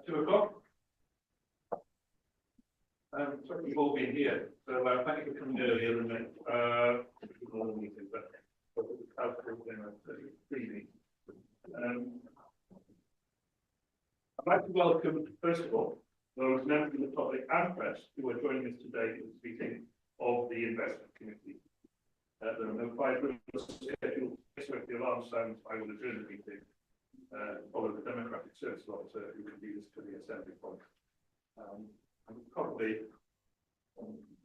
2 o'clock. So you've all been here, so thank you for coming earlier than normal meetings, but I'd like to welcome, first of all, those members of the public and press who are joining us today for this meeting of the Investment Committee. There are no 5 minutes scheduled, so if the alarm sounds, I will adjourn the meeting. Follow the Democratic Service Officer who can lead us to the assembly point. I'm probably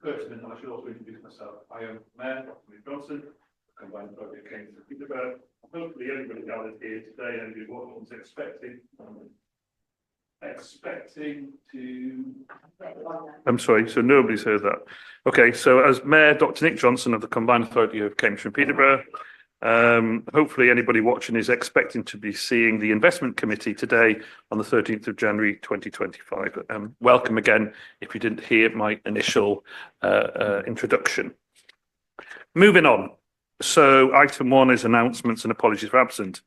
pertinent, I should also introduce myself. I am Mayor Dr. Nick Johnson, Combined Authority of Cambridge and Peterborough. Hopefully everybody gathered here today and what was expecting to... I'm sorry, so nobody's heard that. Okay, so as Mayor Dr. Nick Johnson of the Combined Authority of Cambridge and Peterborough, hopefully anybody watching is expecting to be seeing the Investment Committee today on the 13th of January 2025. Welcome again if you didn't hear my initial introduction. Moving on. So item 1 is announcements and apologies for absent.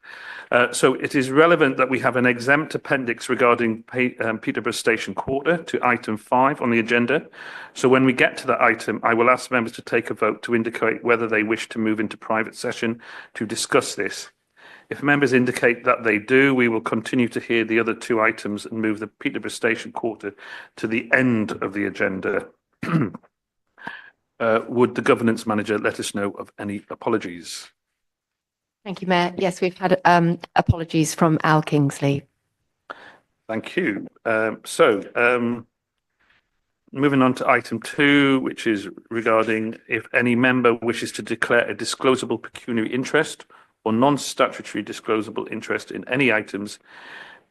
So it is relevant that we have an exempt appendix regarding Peterborough Station Quarter to item 5 on the agenda. So when we get to that item, I will ask members to take a vote to indicate whether they wish to move into private session to discuss this. If members indicate that they do, we will continue to hear the other 2 items and move the Peterborough Station Quarter to the end of the agenda. Would the governance manager let us know of any apologies? Thank you, Mayor. Yes, we've had apologies from Al Kingsley. Thank you. Moving on to item 2, which is regarding if any member wishes to declare a disclosable pecuniary interest or non-statutory disclosable interest in any items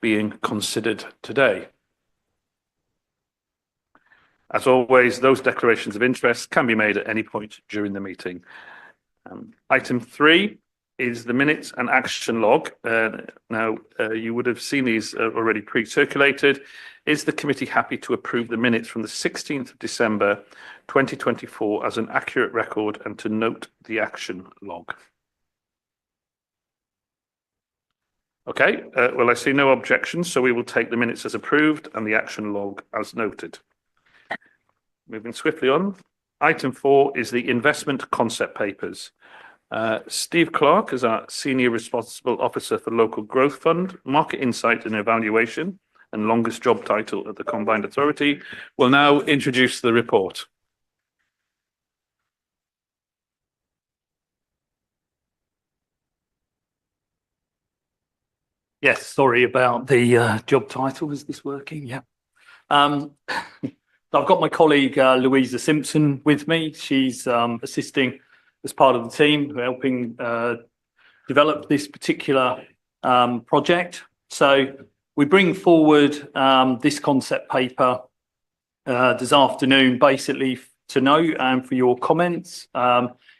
being considered today. As always, those declarations of interest can be made at any point during the meeting. Item 3 is the minutes and action log. Now, you would have seen these already pre-circulated. Is the committee happy to approve the minutes from the 16th of December 2024 as an accurate record and to note the action log? Okay, well, I see no objections, so we will take the minutes as approved and the action log as noted. Moving swiftly on, item 4 is the investment concept papers. Steve Clark is our Senior Responsible Officer for Local Growth Fund, Market Insight and Evaluation, and longest job title at the Combined Authority, will now introduce the report. Yes, sorry about the job title. Is this working? Yeah. I've got my colleague Louisa Simpson with me. She's assisting as part of the team, helping develop this particular project. So we bring forward this concept paper this afternoon, basically to note and for your comments.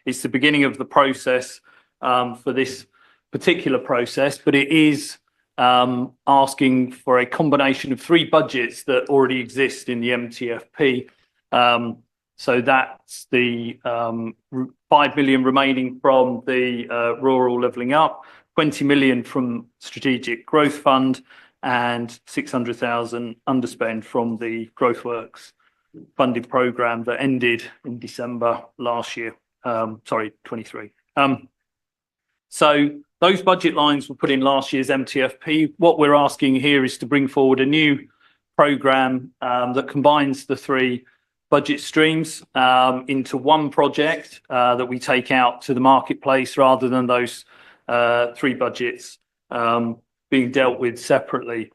It's the beginning of the process for this particular process, but it is asking for a combination of 3 budgets that already exist in the MTFP. So that's the 5 million remaining from the Rural Levelling Up, 20 million from Strategic Growth Fund, and 600,000 underspend from the Growthworks funding programme that ended in December last year. 23. So those budget lines were put in last year's MTFP. What we're asking here is to bring forward a new programme that combines the 3 budget streams into one project that we take out to the marketplace rather than those 3 budgets being dealt with separately.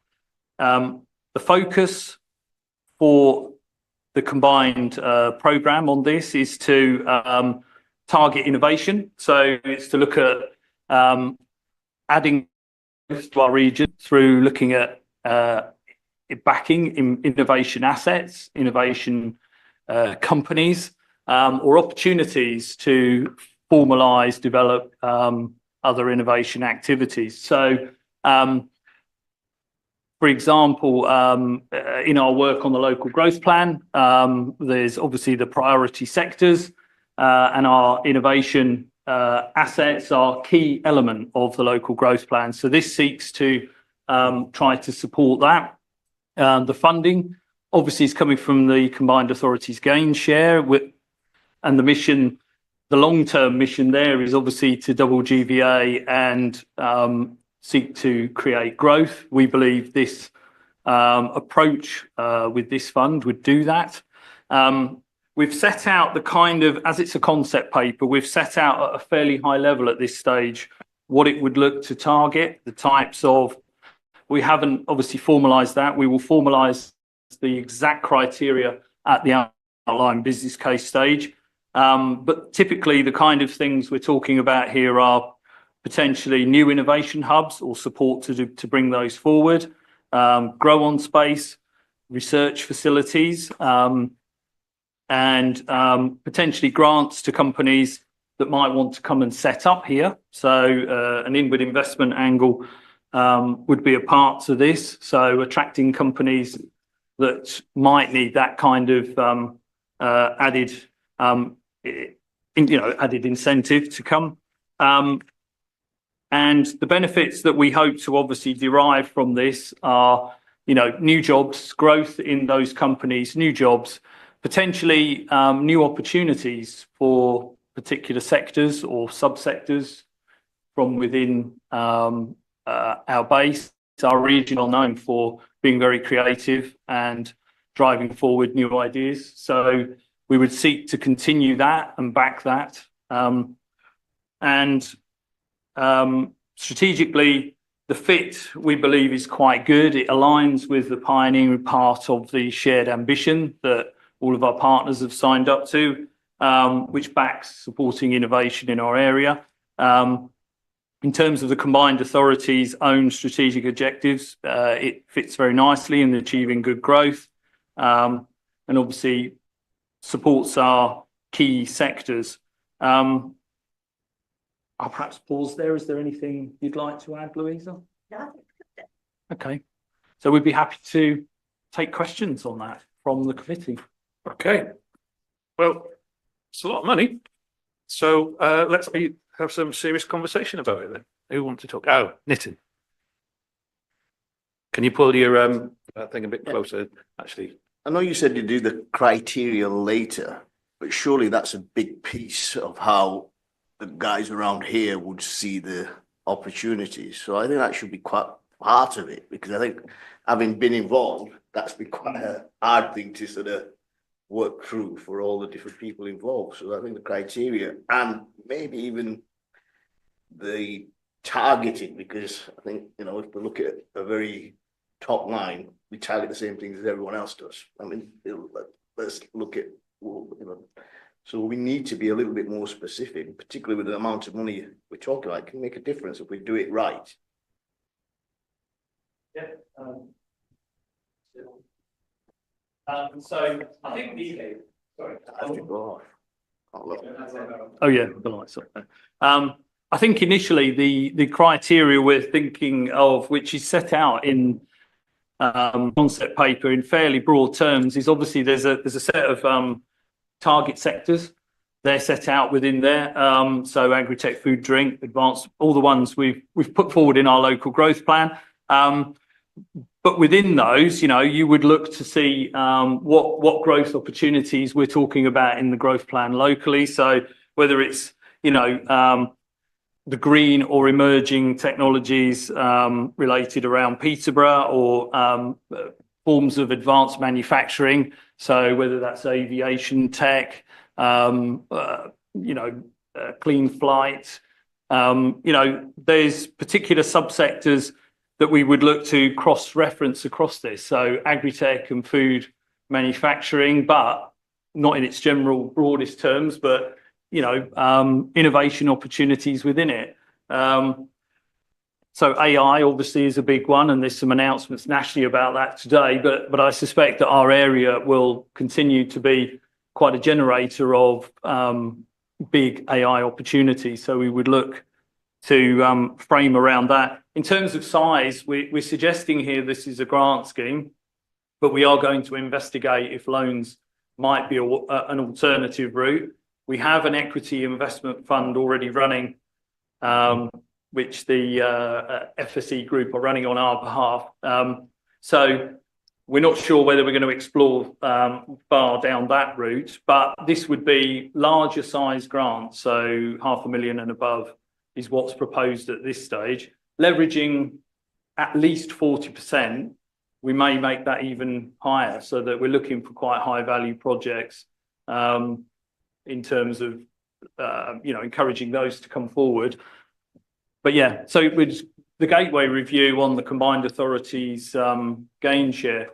The focus for the combined programme on this is to target innovation. So it's to look at adding to our region through looking at backing in innovation assets, innovation companies, or opportunities to formalise, develop other innovation activities. So, for example, in our work on the local growth plan, there's obviously the priority sectors, and our innovation assets are key element of the local growth plan. So this seeks to try to support that. The funding obviously is coming from the combined authorities gain share and the mission, the long-term mission there is obviously to double GVA and seek to create growth. We believe this approach with this fund would do that. We've set out the kind of, as it's a concept paper, we've set out at a fairly high level at this stage what it would look to target, the types of, we haven't obviously formalised that. We will formalise the exact criteria at the outline business case stage. But typically the kind of things we're talking about here are potentially new innovation hubs or support to bring those forward, grow on space, research facilities, and potentially grants to companies that might want to come and set up here. So an inward investment angle would be a part to this. So attracting companies that might need that kind of added incentive to come. And the benefits that we hope to obviously derive from this are, new jobs, growth in those companies, new jobs, potentially new opportunities for particular sectors or subsectors from within our base. Our region are known for being very creative and driving forward new ideas. So we would seek to continue that and back that. Strategically, the fit, we believe, is quite good. It aligns with the pioneering part of the shared ambition that all of our partners have signed up to, which backs supporting innovation in our area. In terms of the combined authorities' own strategic objectives, it fits very nicely in achieving good growth, and obviously supports our key sectors. I'll perhaps pause there. Is there anything you'd like to add, Louisa? No. Okay. So we'd be happy to take questions on that from the committee. Okay. Well, it's a lot of money. So let's have some serious conversation about it then. Who wants to talk? Oh, Nitin. Can you pull your thing a bit closer, actually? I know you said you do the criteria later, but surely that's a big piece of how the guys around here would see the opportunities. So I think that should be quite part of it, because I think having been involved, that's been quite a hard thing to sort of work through for all the different people involved. So I think the criteria and maybe even the targeting, because I think, if we look at a very top line, we target the same things as everyone else does. I mean, let's look at, so we need to be a little bit more specific, particularly with the amount of money we're talking about. It can make a difference if we do it right. Yeah. So I think sorry. I have to go off. Oh yeah, the lights up. I think initially the criteria we're thinking of, which is set out in concept paper in fairly broad terms, is obviously there's a set of target sectors. They're set out within there. So agri-tech, food, drink, advanced, all the ones we've put forward in our local growth plan. But within those, you would look to see what growth opportunities we're talking about in the growth plan locally. So whether it's, the green or emerging technologies related around Peterborough, or forms of advanced manufacturing. So whether that's aviation tech, clean flight, there's particular subsectors that we would look to cross-reference across this. So agri-tech and food manufacturing, but not in its general broadest terms, but innovation opportunities within it. So AI obviously is a big one, and there's some announcements nationally about that today, but I suspect that our area will continue to be quite a generator of big AI opportunities. So we would look to frame around that. In terms of size, we're suggesting here this is a grant scheme, but we are going to investigate if loans might be an alternative route. We have an equity investment fund already running, which the FSE group are running on our behalf. So we're not sure whether we're going to explore far down that route, but this would be larger size grants, so £500,000 and above is what's proposed at this stage. Leveraging at least 40%, we may make that even higher, so that we're looking for quite high value projects in terms of encouraging those to come forward. But yeah, so with the Gateway review on the combined authorities gain share,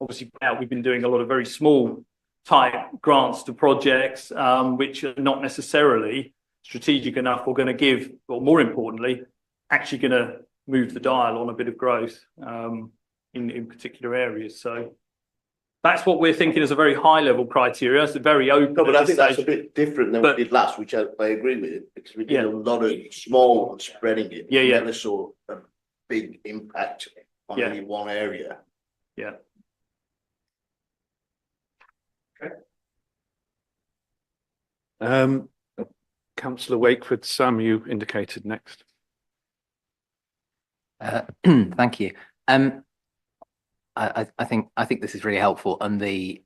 obviously now we've been doing a lot of very small type grants to projects which are not necessarily strategic enough or going to give, or more importantly, actually going to move the dial on a bit of growth in particular areas. So that's what we're thinking as a very high level criteria. It's a very open. No, but I think that's a bit different than we did last, which I agree with it, because we did a lot of small ones spreading it. Yeah, yeah. Never saw a big impact on any one area. Yeah. Councillor Wakeford, Sam, you indicated next. Thank you. I think this is really helpful, and the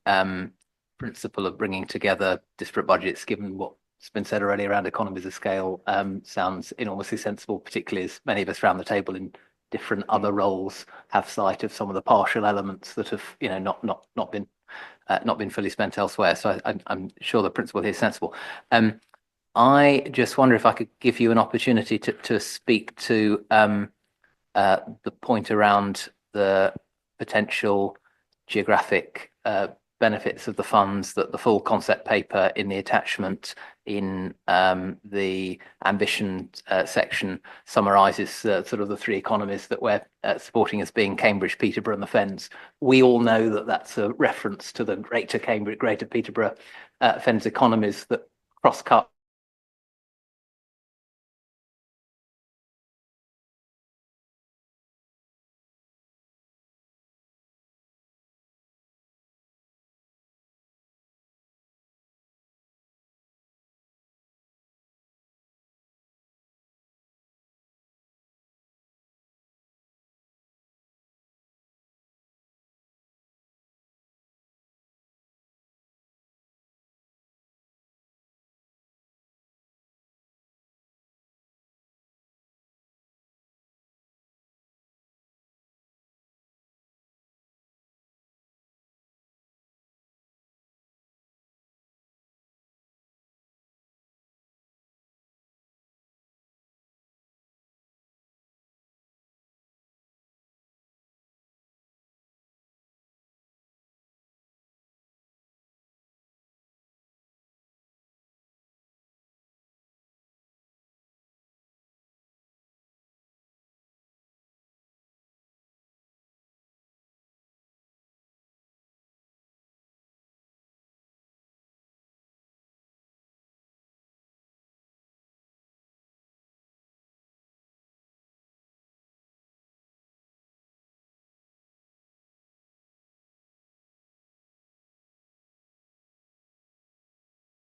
principle of bringing together disparate budgets, given what's been said already around economies of scale, sounds enormously sensible, particularly as many of us around the table in different other roles have sight of some of the partial elements that have not been fully spent elsewhere. So I'm sure the principle here is sensible. I just wonder if I could give you an opportunity to speak to the point around the potential geographic benefits of the funds, that the full concept paper in the attachment in the ambition section summarises sort of the three economies that we're supporting as being Cambridge, Peterborough and the Fens. We all know that that's a reference to the Greater Cambridge, Greater Peterborough Fens economies that cross-cut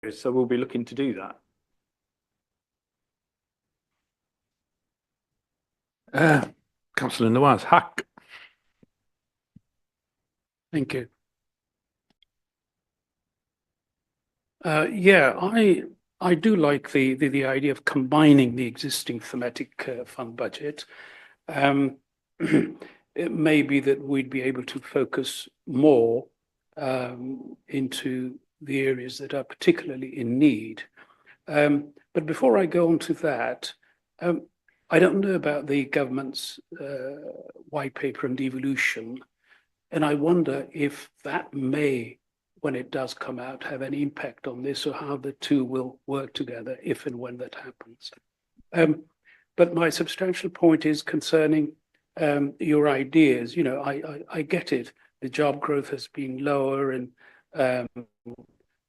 So we'll be looking to do that. Councillor Nawaz, Hack. Thank you. Yeah, I do like the idea of combining the existing thematic fund budget. It may be that we'd be able to focus more into the areas that are particularly in need. But before I go on to that, I don't know about the government's white paper and devolution, and I wonder if that may, when it does come out, have any impact on this, or how the two will work together if and when that happens. But my substantial point is concerning your ideas. You know, I get it. The job growth has been lower, and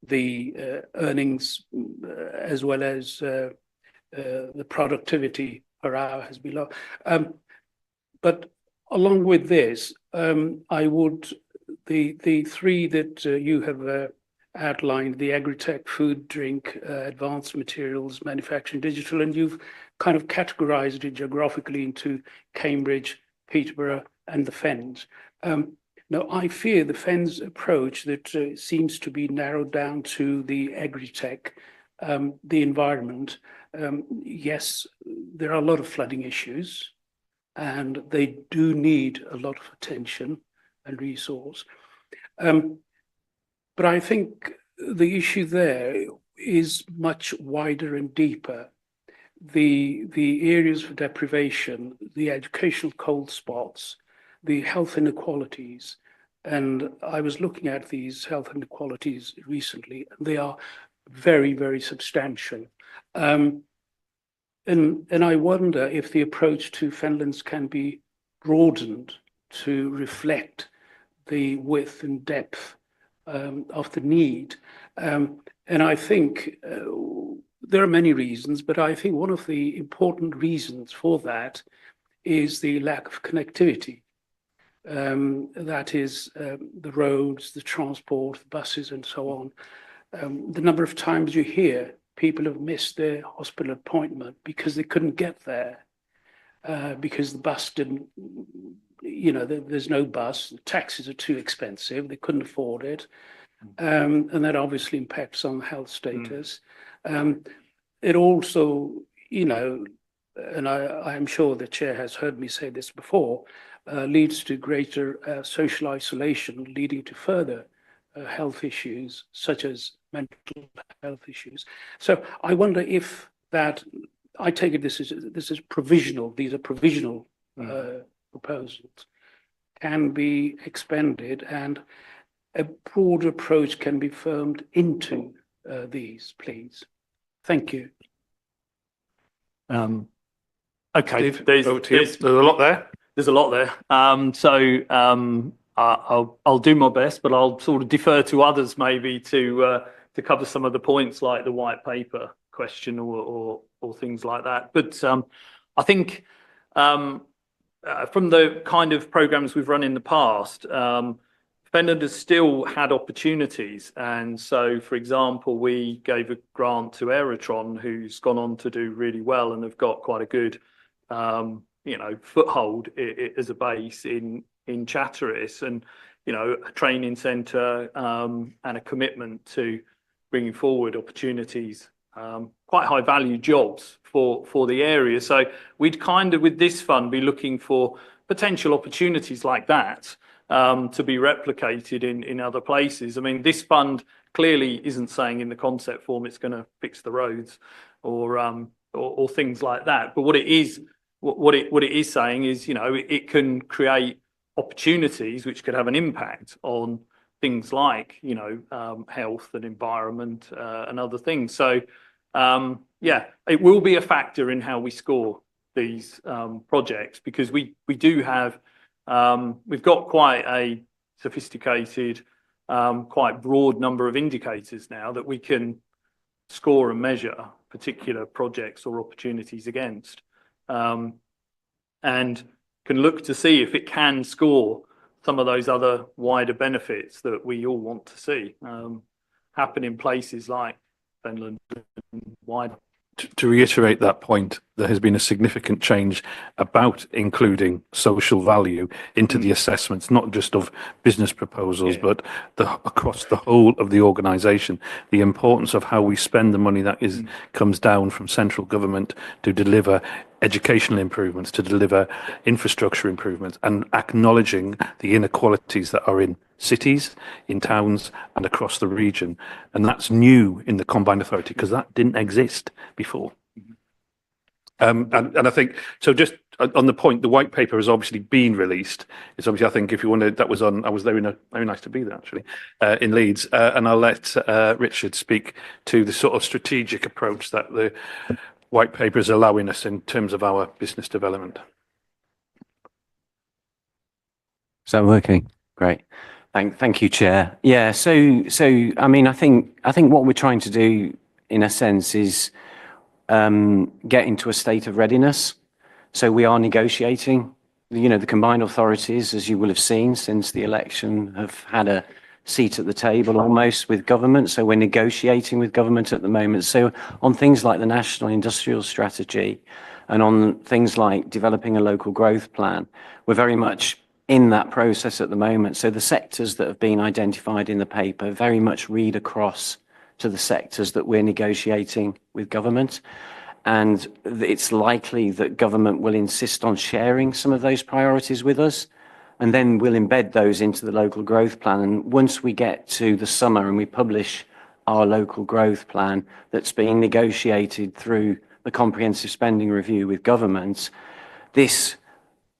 the earnings as well as the productivity per hour has been low. But along with this, I would, the three that you have outlined, the agri-tech, food, drink, advanced materials, manufacturing, digital, and you've kind of categorized it geographically into Cambridge, Peterborough, and the Fens. Now, I fear the Fen's approach that seems to be narrowed down to the agri-tech, the environment. Yes, there are a lot of flooding issues, and they do need a lot of attention and resource. But I think the issue there is much wider and deeper. The areas of deprivation, the educational cold spots, the health inequalities, and I was looking at these health inequalities recently, and they are very, very substantial. And I wonder if the approach to Fenlands can be broadened to reflect the width and depth of the need. And I think there are many reasons, but I think one of the important reasons for that is the lack of connectivity. That is the roads, the transport, the buses, and so on. The number of times you hear people have missed their hospital appointment because they couldn't get there, because the bus didn't, there's no bus, the taxis are too expensive, they couldn't afford it. And that obviously impacts on health status. It also, and I am sure the chair has heard me say this before, leads to greater social isolation, leading to further health issues, such as mental health issues. So I wonder if that, I take it this is provisional, these are provisional proposals, can be expended and a broad approach can be firmed into these, please. Thank you. Okay, Steve, there's over to you. There's a lot there. There's a lot there. I'll do my best, but I'll sort of defer to others maybe to cover some of the points like the white paper question or things like that. But I think from the kind of programs we've run in the past, Fenland has still had opportunities. And so, for example, we gave a grant to Aerotron, who's gone on to do really well and have got quite a good foothold as a base in Chatteris, and a training centre and a commitment to bringing forward opportunities, quite high value jobs for the area. So we'd kind of, with this fund, be looking for potential opportunities like that to be replicated in other places. I mean, this fund clearly isn't saying in the concept form it's going to fix the roads or things like that. But what it is saying is, it can create opportunities which could have an impact on things like, health and environment and other things. So, it will be a factor in how we score these projects, because we do have, we've got quite a sophisticated, quite broad number of indicators now that we can score and measure particular projects or opportunities against. And can look to see if it can score some of those other wider benefits that we all want to see happen in places like Finland and wider. To reiterate that point, there has been a significant change about including social value into the assessments, not just of business proposals, but across the whole of the organisation. The importance of how we spend the money that comes down from central government to deliver educational improvements, to deliver infrastructure improvements, and acknowledging the inequalities that are in cities, in towns, and across the region. And that's new in the Combined Authority, because that didn't exist before. And I think, so just on the point, the white paper has obviously been released. It's obviously, I think, if you wanted, that was on, I was there very nice to be there actually, in Leeds. And I'll let Richard speak to the sort of strategic approach that the white paper is allowing us in terms of our business development. Is that working? Great. Thank you, Chair. Yeah, so I mean, I think what we're trying to do, in a sense, is get into a state of readiness. So we are negotiating. The combined authorities, as you will have seen since the election, have had a seat at the table almost with government. So we're negotiating with government at the moment. So on things like the National Industrial Strategy and on things like developing a local growth plan, we're very much in that process at the moment. So the sectors that have been identified in the paper very much read across to the sectors that we're negotiating with government. And it's likely that government will insist on sharing some of those priorities with us. And then we'll embed those into the local growth plan. And once we get to the summer and we publish our local growth plan that's being negotiated through the comprehensive spending review with governments, this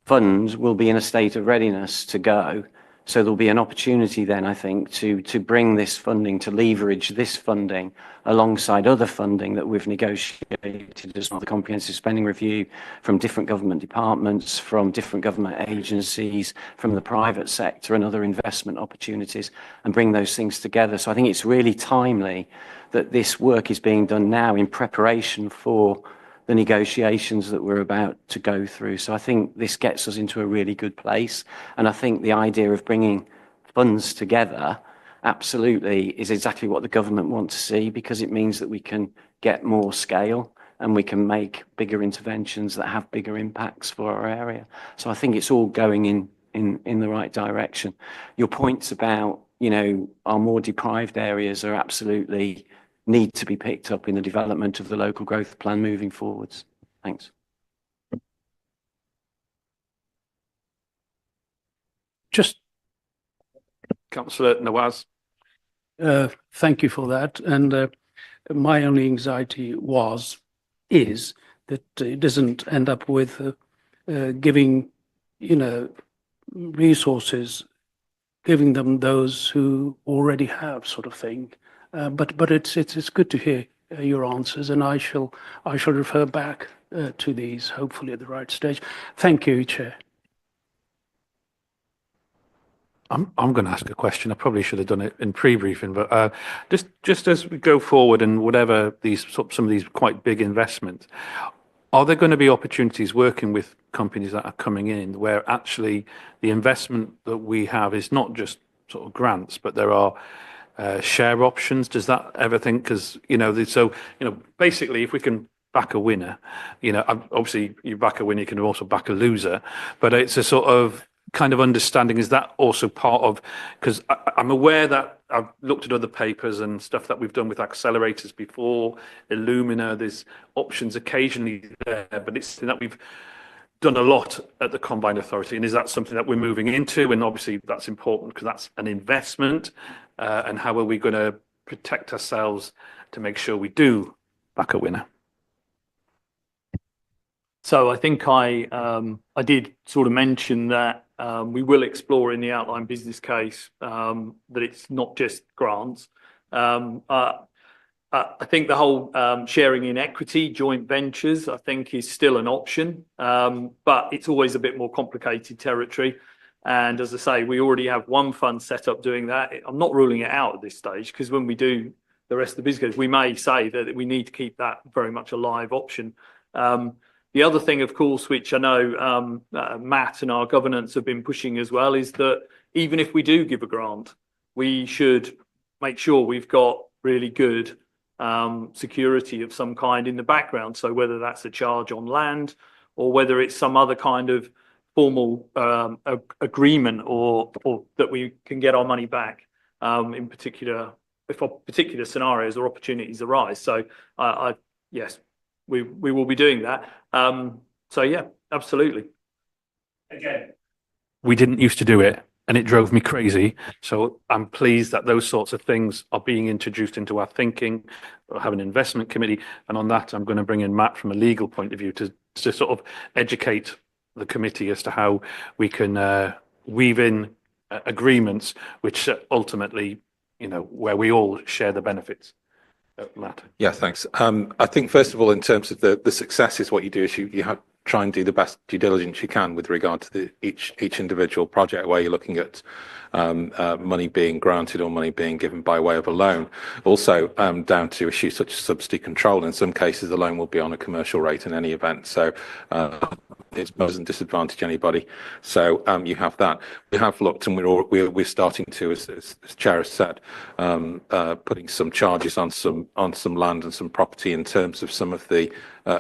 fund will be in a state of readiness to go. So there'll be an opportunity then, I think, to bring this funding, to leverage this funding alongside other funding that we've negotiated as part of the comprehensive spending review from different government departments, from different government agencies, from the private sector and other investment opportunities, and bring those things together. So I think it's really timely that this work is being done now in preparation for the negotiations that we're about to go through. So I think this gets us into a really good place. And I think the idea of bringing funds together absolutely is exactly what the government want to see, because it means that we can get more scale and we can make bigger interventions that have bigger impacts for our area. So I think it's all going in the right direction. Your points about, you know, our more deprived areas are absolutely need to be picked up in the development of the local growth plan moving forwards. Thanks. Just Councillor Nawaz. thank you for that. And my only anxiety is that it doesn't end up with giving, you know, resources, giving them those who already have, sort of thing. But it's good to hear your answers, and I shall refer back to these hopefully at the right stage. Thank you, Chair. I'm going to ask a question. I probably should have done it in pre-briefing, but just as we go forward and whatever some of these quite big investments, are there going to be opportunities working with companies that are coming in where actually the investment that we have is not just sort of grants, but there are share options? Does that ever think? Because, you know, basically if we can back a winner, you know, obviously you back a winner, you can also back a loser, but it's a sort of kind of understanding, is that also part of, because I'm aware that I've looked at other papers and stuff that we've done with accelerators before, Illumina, there's options occasionally there, but it's that we've done a lot at the Combined Authority. And is that something that we're moving into? And obviously that's important because that's an investment. And how are we going to protect ourselves to make sure we do back a winner? So I think I did sort of mention that we will explore in the outline business case that it's not just grants. I think the whole sharing in equity, joint ventures, I think is still an option, but it's always a bit more complicated territory. And as I say, we already have one fund set up doing that. I'm not ruling it out at this stage, because when we do the rest of the business, we may say that we need to keep that very much a live option. The other thing, of course, which I know Matt and our governance have been pushing as well, is that even if we do give a grant, we should make sure we've got really good security of some kind in the background. So whether that's a charge on land or whether it's some other kind of formal agreement or that we can get our money back in particular, if particular scenarios or opportunities arise. So yes, we will be doing that. So yeah, absolutely. Again, we didn't used to do it and it drove me crazy. So I'm pleased that those sorts of things are being introduced into our thinking. We'll have an investment committee. And on that, I'm going to bring in Matt from a legal point of view to sort of educate the committee as to how we can weave in agreements which ultimately, you know, where we all share the benefits. Matt. Yeah, thanks. I think first of all, in terms of the success, is what you do is you have try and do the best due diligence you can with regard to each individual project where you're looking at money being granted or money being given by way of a loan. Also down to issues such as subsidy control. In some cases, the loan will be on a commercial rate in any event. So it doesn't disadvantage anybody. So you have that. have looked, and we're starting to, as Chair has said, putting some charges on some land and some property in terms of some of the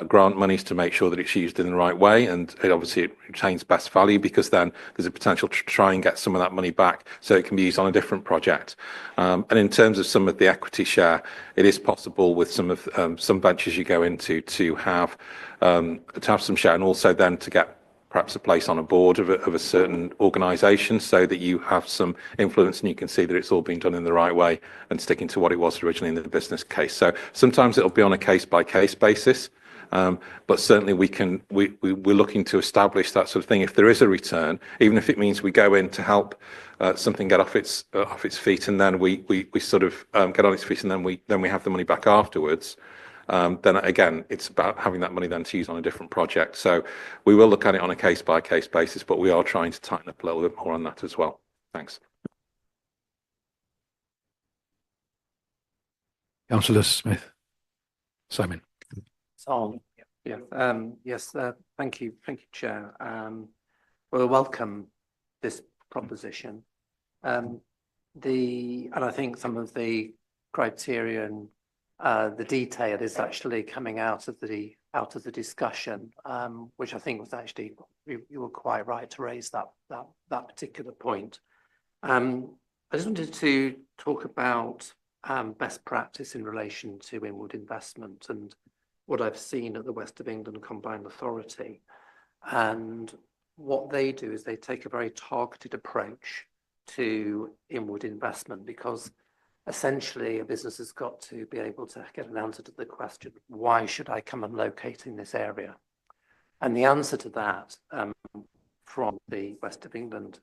grant monies to make sure that it's used in the right way, and it retains best value, because then there's a potential to try and get some of that money back so it can be used on a different project. And in terms of some of the equity share, it is possible with some of some ventures you go into to have some share, and also then to get perhaps a place on a board of a certain organisation, so that you have some influence and you can see that it's all been done in the right way and sticking to what it was originally in the business case. So sometimes it'll be on a case by case basis, but certainly we're looking to establish that sort of thing. If there is a return, even if it means we go in to help something get off its feet, and then we sort of get on its feet, and then we have the money back afterwards. Then again, it's about having that money then to use on a different project. So we will look at it on a case by case basis, but we are trying to tighten up a little bit more on that as well. Thanks. Councillor Smith. Simon. Yes, thank you, Chair. We'll welcome this proposition. And I think some of the criterion, the detail is actually coming out of the discussion, which I think was actually, you were quite right to raise that particular point. I just wanted to talk about best practice in relation to inward investment and what I've seen at the West of England Combined Authority. And what they do is they take a very targeted approach to inward investment, because essentially a business has got to be able to get an answer to the question, why should I come and locate in this area? And the answer to that, from the West of England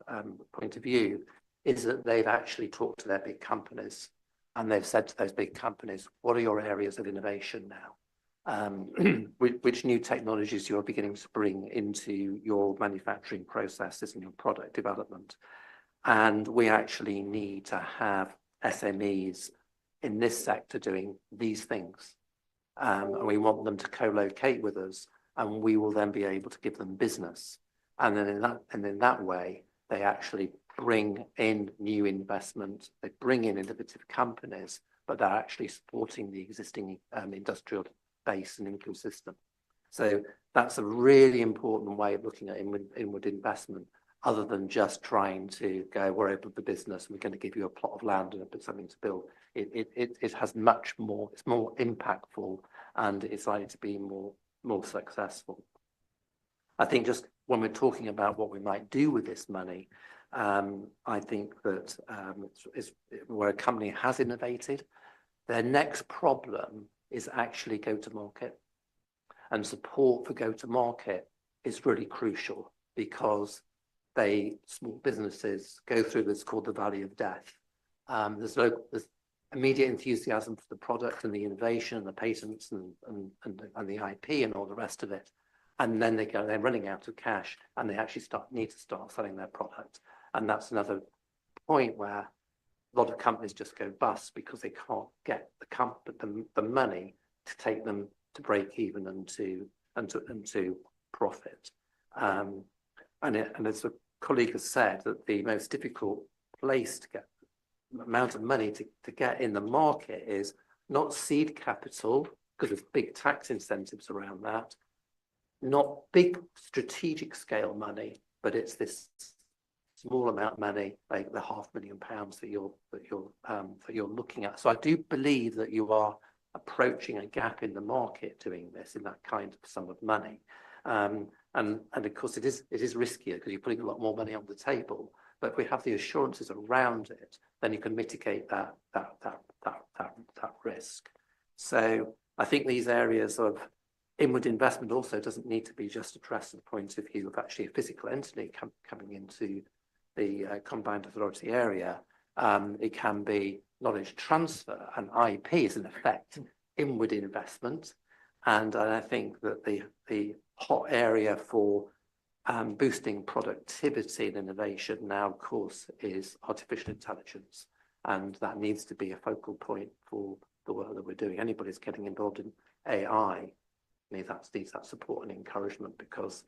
point of view, is that they've actually talked to their big companies, and they've said to those big companies, what are your areas of innovation now? Which new technologies you're beginning to bring into your manufacturing processes and your product development? And we actually need to have SMEs in this sector doing these things. And we want them to co-locate with us, and we will then be able to give them business. And then in that way, they actually bring in new investment, they bring in innovative companies, but they're actually supporting the existing industrial base and ecosystem. So that's a really important way of looking at inward investment, other than just trying to go, we're open for business, and we're going to give you a plot of land and something to build. It has much more, it's more impactful, and it's likely to be more successful. I think just when we're talking about what we might do with this money, I think that it's where a company has innovated, their next problem is actually go to market, and support for go to market is really crucial, because small businesses go through this called the valley of death. There's immediate enthusiasm for the product and the innovation and the patents and the IP and all the rest of it, and then they're running out of cash, and they actually need to start selling their product. And that's another point where a lot of companies just go bust, because they can't get the money to take them to break even and to profit. And as a colleague has said, that the most difficult place to get the amount of money to get in the market is not seed capital, because there's big tax incentives around that, not big strategic scale money, but it's this small amount of money, like the £500,000 that you're looking at. So I do believe that you are approaching a gap in the market doing this in that kind of sum of money. And of course it is riskier, because you're putting a lot more money on the table. But if we have the assurances around it, then you can mitigate that risk. So I think these areas of inward investment also doesn't need to be just addressed from the point of view of actually a physical entity coming into the combined authority area. It can be knowledge transfer, and IP is in effect inward investment. And I think that the hot area for boosting productivity and innovation now, of course, is artificial intelligence. And that needs to be a focal point for the work that we're doing. Anybody's getting involved in AI needs that support and encouragement, because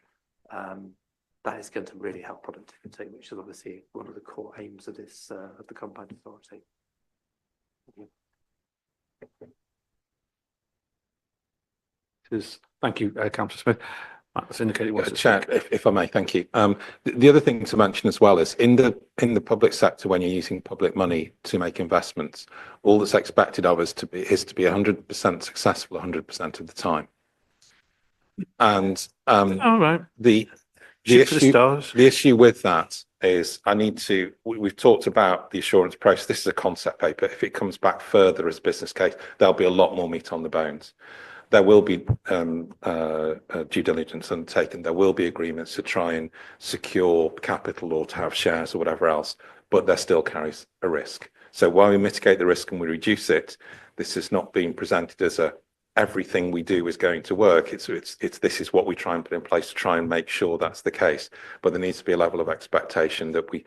that is going to really help productivity, which is obviously one of the core aims of this of the Combined Authority. Thank you, Councillor Smith. That's indicated wants to Chair, speak. if I may, thank you. The other thing to mention as well is in the public sector, when you're using public money to make investments, all that's expected of us to be 100% successful 100% of the time. And All right. the Shoot for the stars. issue with that is we've talked about the assurance process. This is a concept paper. If it comes back further as business case, there'll be a lot more meat on the bones. There will be due diligence undertaken. There will be agreements to try and secure capital or to have shares or whatever else, but there still carries a risk. So while we mitigate the risk and we reduce it, this is not being presented as everything we do is going to work. It's this is what we try and put in place to try and make sure that's the case. But there needs to be a level of expectation that we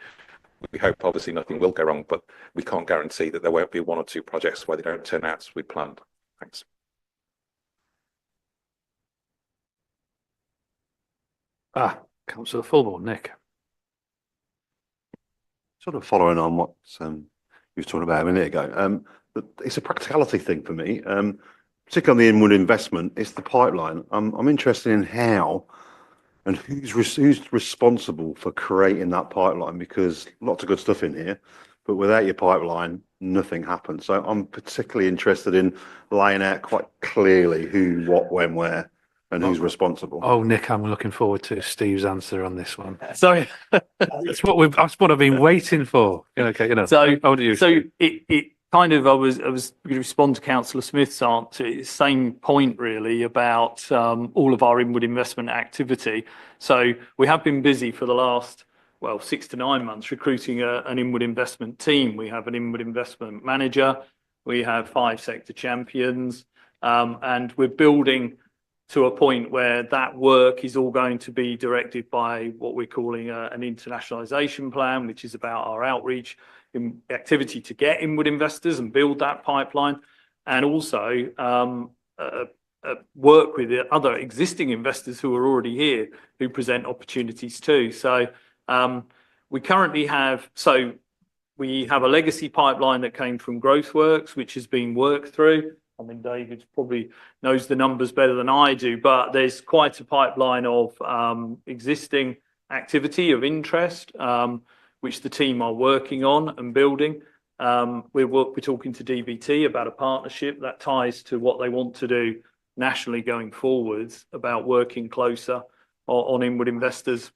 hope obviously nothing will go wrong, but we can't guarantee that there won't be one or two projects where they don't turn out as we planned. Thanks. Councillor Fulmore, Nick. Sort of following on what you were talking about a minute ago. But it's a practicality thing for me, particularly on the inward investment. It's the pipeline. I'm interested in how and who's responsible for creating that pipeline, because lots of good stuff in here, but without your pipeline, nothing happens. So I'm particularly interested in laying out quite clearly who, what, when, where, and who's responsible. Oh, Nick, I'm looking forward to Steve's answer on this one. So that's what I've been waiting for. Okay, So, over to you. so it kind of, I was going to respond to Councillor Smith's answer. It's the same point really about all of our inward investment activity. So we have been busy for the last, 6 to 9 months recruiting an inward investment team. We have an inward investment manager. We have 5 sector champions, and we're building to a point where that work is all going to be directed by what we're calling an internationalisation plan, which is about our outreach in activity to get inward investors and build that pipeline, and also work with the other existing investors who are already here who present opportunities too. So we currently have, we have a legacy pipeline that came from GrowthWorks, which has been worked through. I mean, David probably knows the numbers better than I do, but there's quite a pipeline of existing activity of interest, which the team are working on and building. We're talking to DBT about a partnership that ties to what they want to do nationally going forwards about working closer on inward investors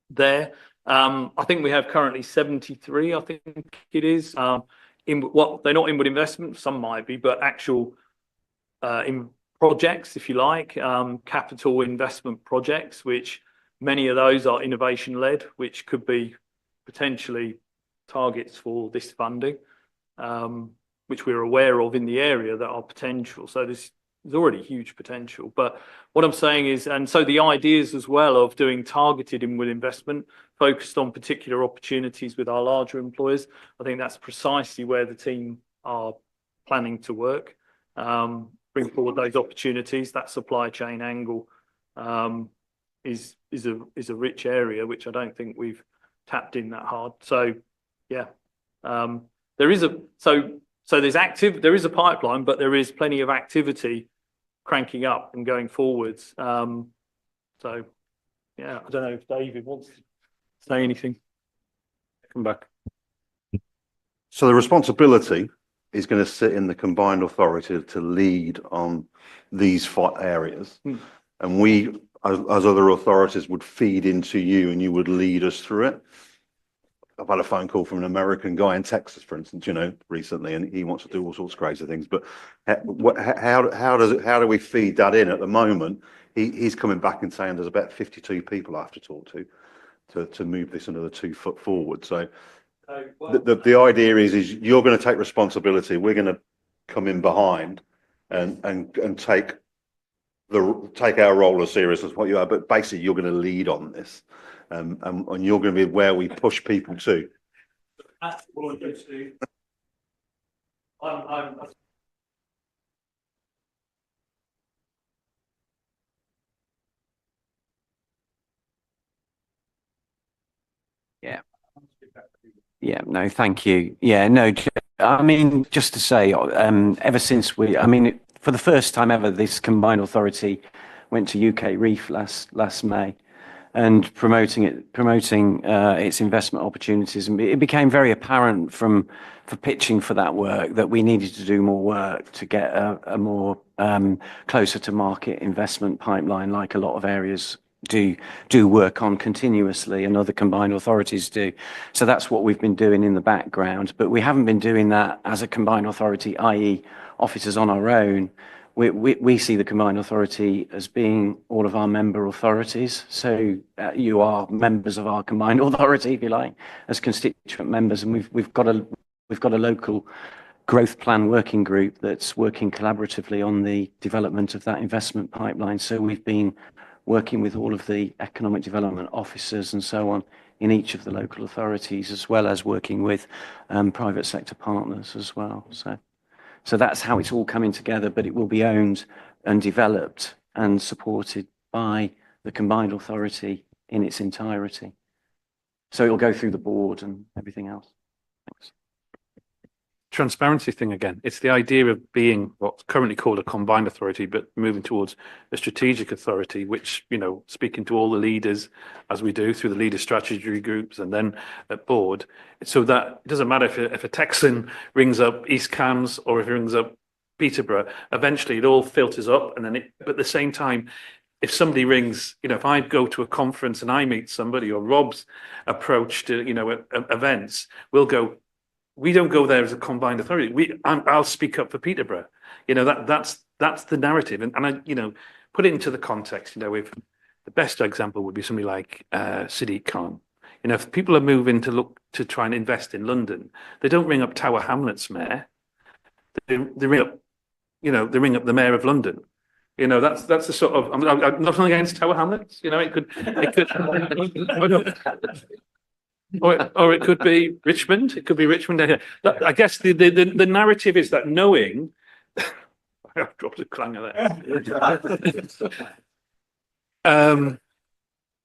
there. I think we have currently 73, I think it is. They're not inward investment, some might be, but actual in projects, if you like, capital investment projects, which many of those are innovation led, which could be potentially targets for this funding, which we're aware of in the area that are potential. So there's already huge potential. But what I'm saying is, and so the ideas as well of doing targeted inward investment focused on particular opportunities with our larger employers, I think that's precisely where the team are planning to work, bring forward those opportunities. That supply chain angle is a rich area, which I don't think we've tapped in that hard. So yeah, there is a pipeline, but there is plenty of activity cranking up and going forwards. So yeah, I don't know if David wants to say anything. Come back. So the responsibility is going to sit in the combined authority to lead on these 5 areas. And we, as other authorities, would feed into you and you would lead us through it. I've had a phone call from an American guy in Texas, for instance, recently, and he wants to do all sorts of crazy things. But how do we feed that in? At the moment, he's coming back and saying there's about 52 people I have to talk to move this another 2 foot forward. So the idea is you're going to take responsibility. We're going to come in behind and take our role as serious as what you are. But basically, you're going to lead on this. And you're going to be where we push people to. That's what I'm going to do. I'm Yeah, no, thank you. Yeah, no, I mean, just to say, ever since for the first time ever, this combined authority went to UK Reef last May and promoting its investment opportunities. And it became very apparent for pitching for that work that we needed to do more work to get a more closer to market investment pipeline, like a lot of areas do work on continuously and other combined authorities do. So that's what we've been doing in the background, but we haven't been doing that as a combined authority, i.e. officers on our own. We see the combined authority as being all of our member authorities. So you are members of our combined authority, if you like, as constituent members, and we've got a local growth plan working group that's working collaboratively on the development of that investment pipeline. So we've been working with all of the economic development officers and so on in each of the local authorities, as well as working with private sector partners as well. So that's how it's all coming together, but it will be owned and developed and supported by the combined authority in its entirety. So it'll go through the board and everything else. Thanks. Transparency thing again. It's the idea of being what's currently called a combined authority, but moving towards a strategic authority, which, you know, speaking to all the leaders as we do through the leader strategy groups and then at board, so that it doesn't matter if a Texan rings up East Cams or if it rings up Peterborough, eventually it all filters up. And then but at the same time, if somebody rings, you know, if I go to a conference and I meet somebody, or Rob's approach to, you know, events, we'll go, we don't go there as a combined authority. I'll speak up for Peterborough. You know, that's the narrative. And I, you know, put it into the context, you know, if the best example would be somebody like Sadiq Khan. You know, if people are moving to try and invest in London, they don't ring up Tower Hamlets mayor. They ring up, you know, they ring up the mayor of London. You know, that's the sort of, I'm nothing against Tower Hamlets. You know, it could or it could be Richmond. It could be Richmond. I guess the narrative is that knowing, I've dropped a clanger there.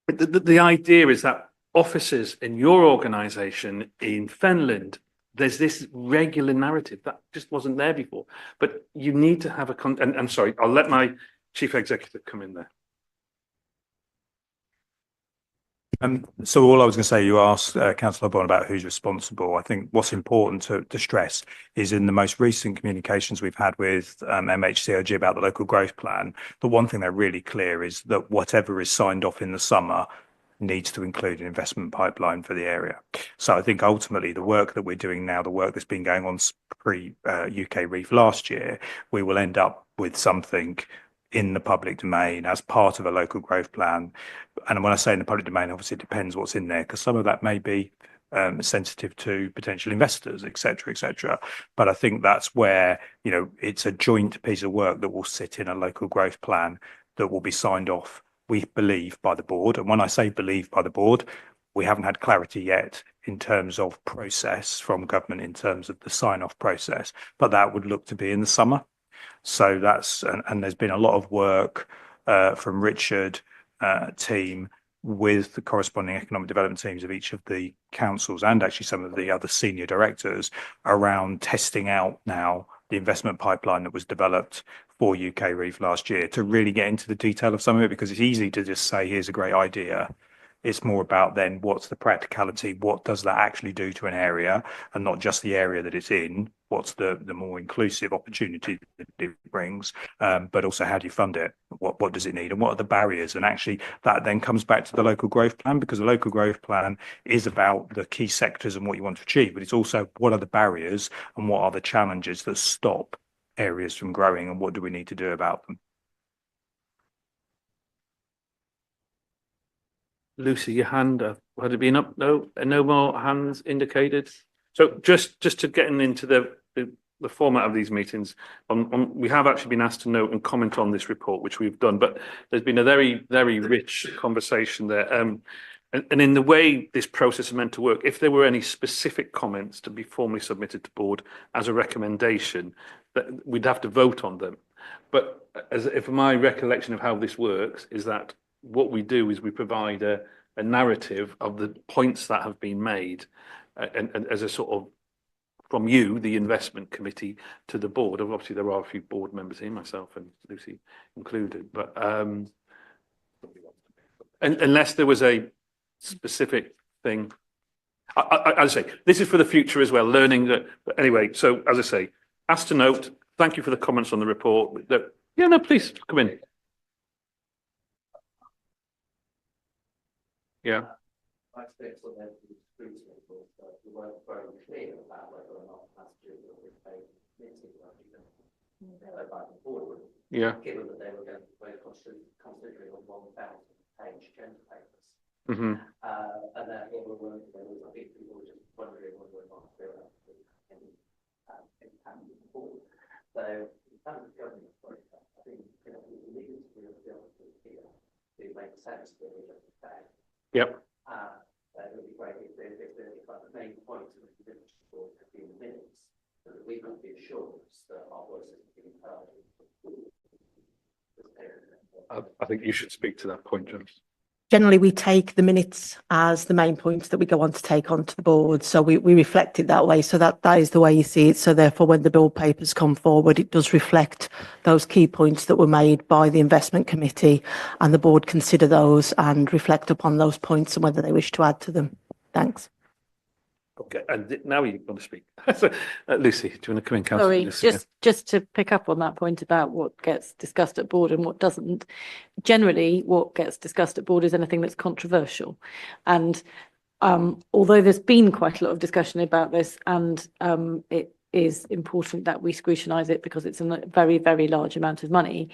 But the idea is that officers in your organisation in Fenland, there's this regular narrative that just wasn't there before. But you need to have and I'm sorry, I'll let my chief executive come in there. So all I was going to say, you asked Councillor Bond about who's responsible. I think what's important to stress is in the most recent communications we've had with MHCOG about the local growth plan, the one thing they're really clear is that whatever is signed off in the summer needs to include an investment pipeline for the area. So I think ultimately the work that we're doing now, the work that's been going on pre-UK Reef last year, we will end up with something in the public domain as part of a local growth plan. And when I say in the public domain, obviously it depends what's in there, because some of that may be sensitive to potential investors, et cetera, But I think that's where, you know, it's a joint piece of work that will sit in a local growth plan that will be signed off, we believe, by the board. And when I say believe by the board, we haven't had clarity yet in terms of process from government in terms of the sign-off process, but that would look to be in the summer. So that's, and there's been a lot of work from Richard team with the corresponding economic development teams of each of the councils and actually some of the other senior directors around testing out now the investment pipeline that was developed for UK Reef last year to really get into the detail of some of it, because it's easy to just say, here's a great idea. It's more about then what's the practicality, what does that actually do to an area, and not just the area that it's in, what's the more inclusive opportunity that it brings, but also how do you fund it, what does it need, and what are the barriers. And actually that then comes back to the local growth plan, because the local growth plan is about the key sectors and what you want to achieve, but it's also what are the barriers and what are the challenges that stop areas from growing, and what do we need to do about them. Lucy, your hand, had it been up? No more hands indicated. So just to getting into the format of these meetings, we have actually been asked to note and comment on this report, which we've done, but there's been a very, very rich conversation there. And in the way this process is meant to work, if there were any specific comments to be formally submitted to board as a recommendation, that we'd have to vote on them. But if my recollection of how this works is that what we do is we provide a a narrative of the points that have been made, and as a sort of from you, the investment committee, to the board. Obviously, there are a few board members here, myself and Lucy included, but unless there was a specific thing. As I say, this is for the future as well, learning that. But anyway, so as I say, asked to note, thank you for the comments on the report. Yeah, no, please come in. Yeah. Yeah. Given that they were going to be considering on 1,000-page agenda papers. Mm-hmm. And therefore, I think people were just wondering whether or not they were actually impact the board. So, in terms of governance, I think we need to be able to here to make sense of what we're going to say. Yep. It would be great if the main points of the board could be in the minutes, so that we could be assured that our voices are being heard. I think you should speak to that point, James. Generally, we take the minutes as the main points that we go on to take onto the board. So we reflect it that way. So that is the way you see it. So therefore, when the bill papers come forward, it does reflect those key points that were made by the investment committee, and the board consider those and reflect upon those points and whether they wish to add to them. Thanks. Okay, and now you want to speak. So, Lucy, do you want to come in, Sorry, Councillor? just to pick up on that point about what gets discussed at board and what doesn't. Generally, what gets discussed at board is anything that's controversial. And although there's been quite a lot of discussion about this, and it is important that we scrutinise it because it's a very, very large amount of money,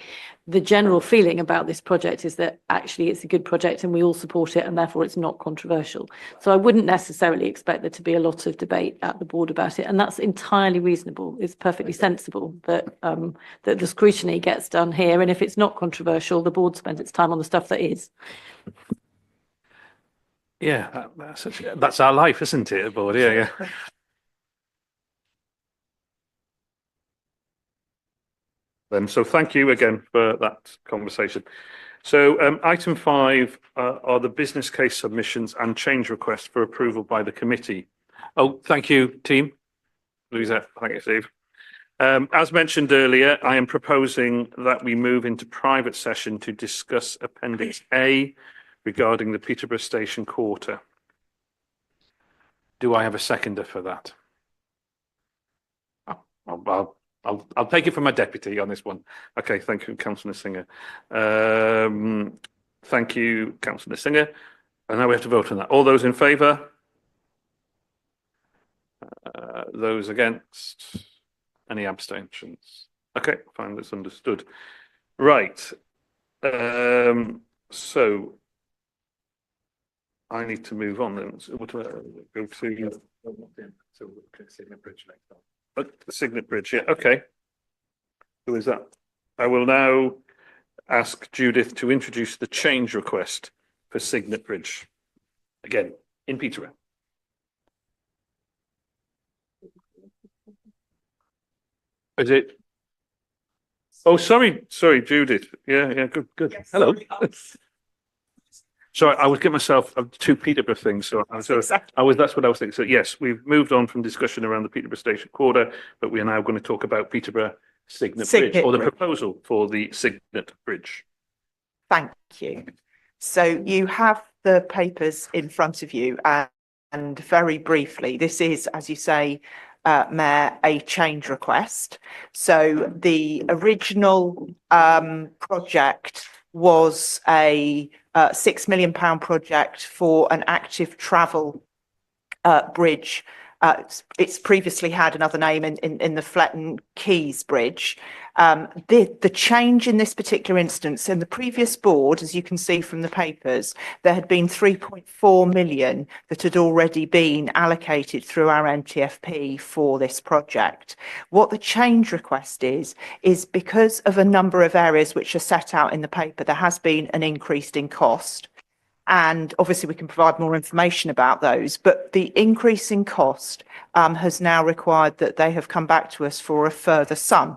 the general feeling about this project is that actually it's a good project and we all support it, and therefore it's not controversial. So I wouldn't necessarily expect there to be a lot of debate at the board about it, and that's entirely reasonable. It's perfectly sensible that that the scrutiny gets done here, and if it's not controversial, the board spends its time on the stuff that is. Yeah, that's our life, isn't it, board? Yeah. So thank you again for that conversation. So item 5 are the business case submissions and change requests for approval by the committee. Oh, thank you, team. Louisa, thank you, Steve. As mentioned earlier, I am proposing that we move into private session to discuss Appendix A regarding the Peterborough Station Quarter. Do I have a seconder for that? I'll take it from my deputy on this one. Okay, thank you, Councillor Singer. Thank you, Councillor Singer. And now we have to vote on that. All those in favour? Those against? Any abstentions? Okay, fine, that's understood. Right. So I need to move on then. So what do I go to? So we'll Signet Bridge next time. The Signet Bridge, yeah, okay. Who is that? I will now ask Judith to introduce the change request for Signet Bridge. Again, in Peterborough. Is it? Oh, sorry, Judith. Yeah, good. Yes, hello. Sorry, I was getting myself two Peterborough things, so that's what I was thinking. So yes, we've moved on from discussion around the Peterborough Station Quarter, but we are now going to talk about Peterborough Signet Bridge, or the proposal for the Signet Bridge. Thank you. So you have the papers in front of you, and very briefly, this is, as you say, Mayor, a change request. So the original project was a £6 million project for an active travel bridge. It's previously had another name in the Fletton Quays Bridge. The change in this particular instance, in the previous board, as you can see from the papers, there had been 3.4 million that had already been allocated through our NTFP for this project. What the change request is because of a number of areas which are set out in the paper, there has been an increase in cost. And obviously we can provide more information about those, but the increase in cost has now required that they have come back to us for a further sum.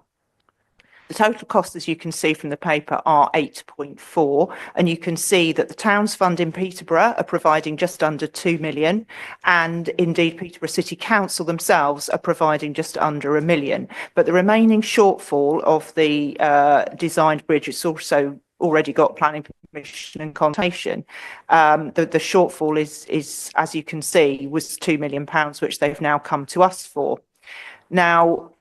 The total costs, as you can see from the paper, are 8.4, and you can see that the Towns Fund in Peterborough are providing just under 2 million, and indeed Peterborough City Council themselves are providing just under 1 million. But the remaining shortfall of the designed bridge, it's also already got planning permission and consultation. The shortfall is, as you can see, was £2 million, which they've now come to us for. Now,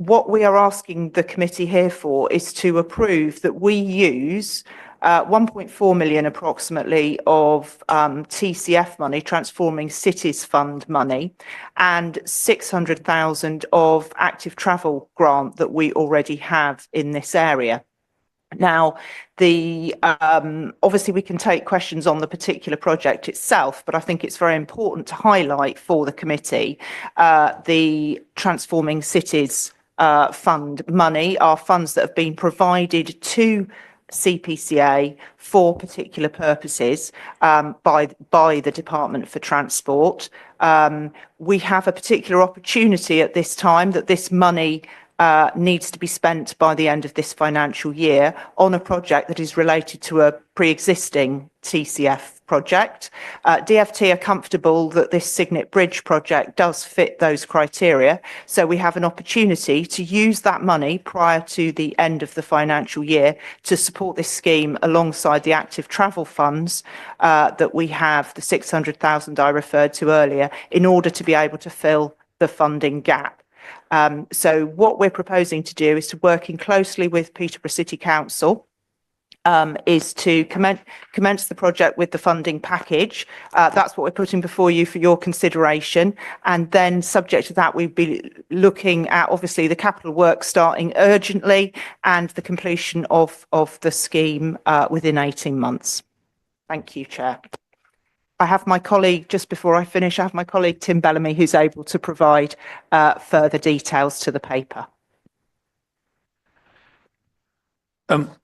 what we are asking the committee here for is to approve that we use 1.4 million approximately of TCF money, Transforming Cities Fund money, and 600,000 of active travel grant that we already have in this area. Now, obviously we can take questions on the particular project itself, but I think it's very important to highlight for the committee the Transforming Cities Fund money are funds that have been provided to CPCA for particular purposes by the Department for Transport. We have a particular opportunity at this time that this money needs to be spent by the end of this financial year on a project that is related to a pre-existing TCF project. DfT are comfortable that this Signet Bridge project does fit those criteria, so we have an opportunity to use that money prior to the end of the financial year to support this scheme alongside the active travel funds that we have, the 600,000 I referred to earlier, in order to be able to fill the funding gap. So what we're proposing to do is to working closely with Peterborough City Council is to commence the project with the funding package. That's what we're putting before you for your consideration. And then subject to that, we'd be looking at obviously the capital work starting urgently and the completion of the scheme within 18 months. Thank you, Chair. I have my colleague, just before I finish, I have my colleague Tim Bellamy, who's able to provide further details to the paper.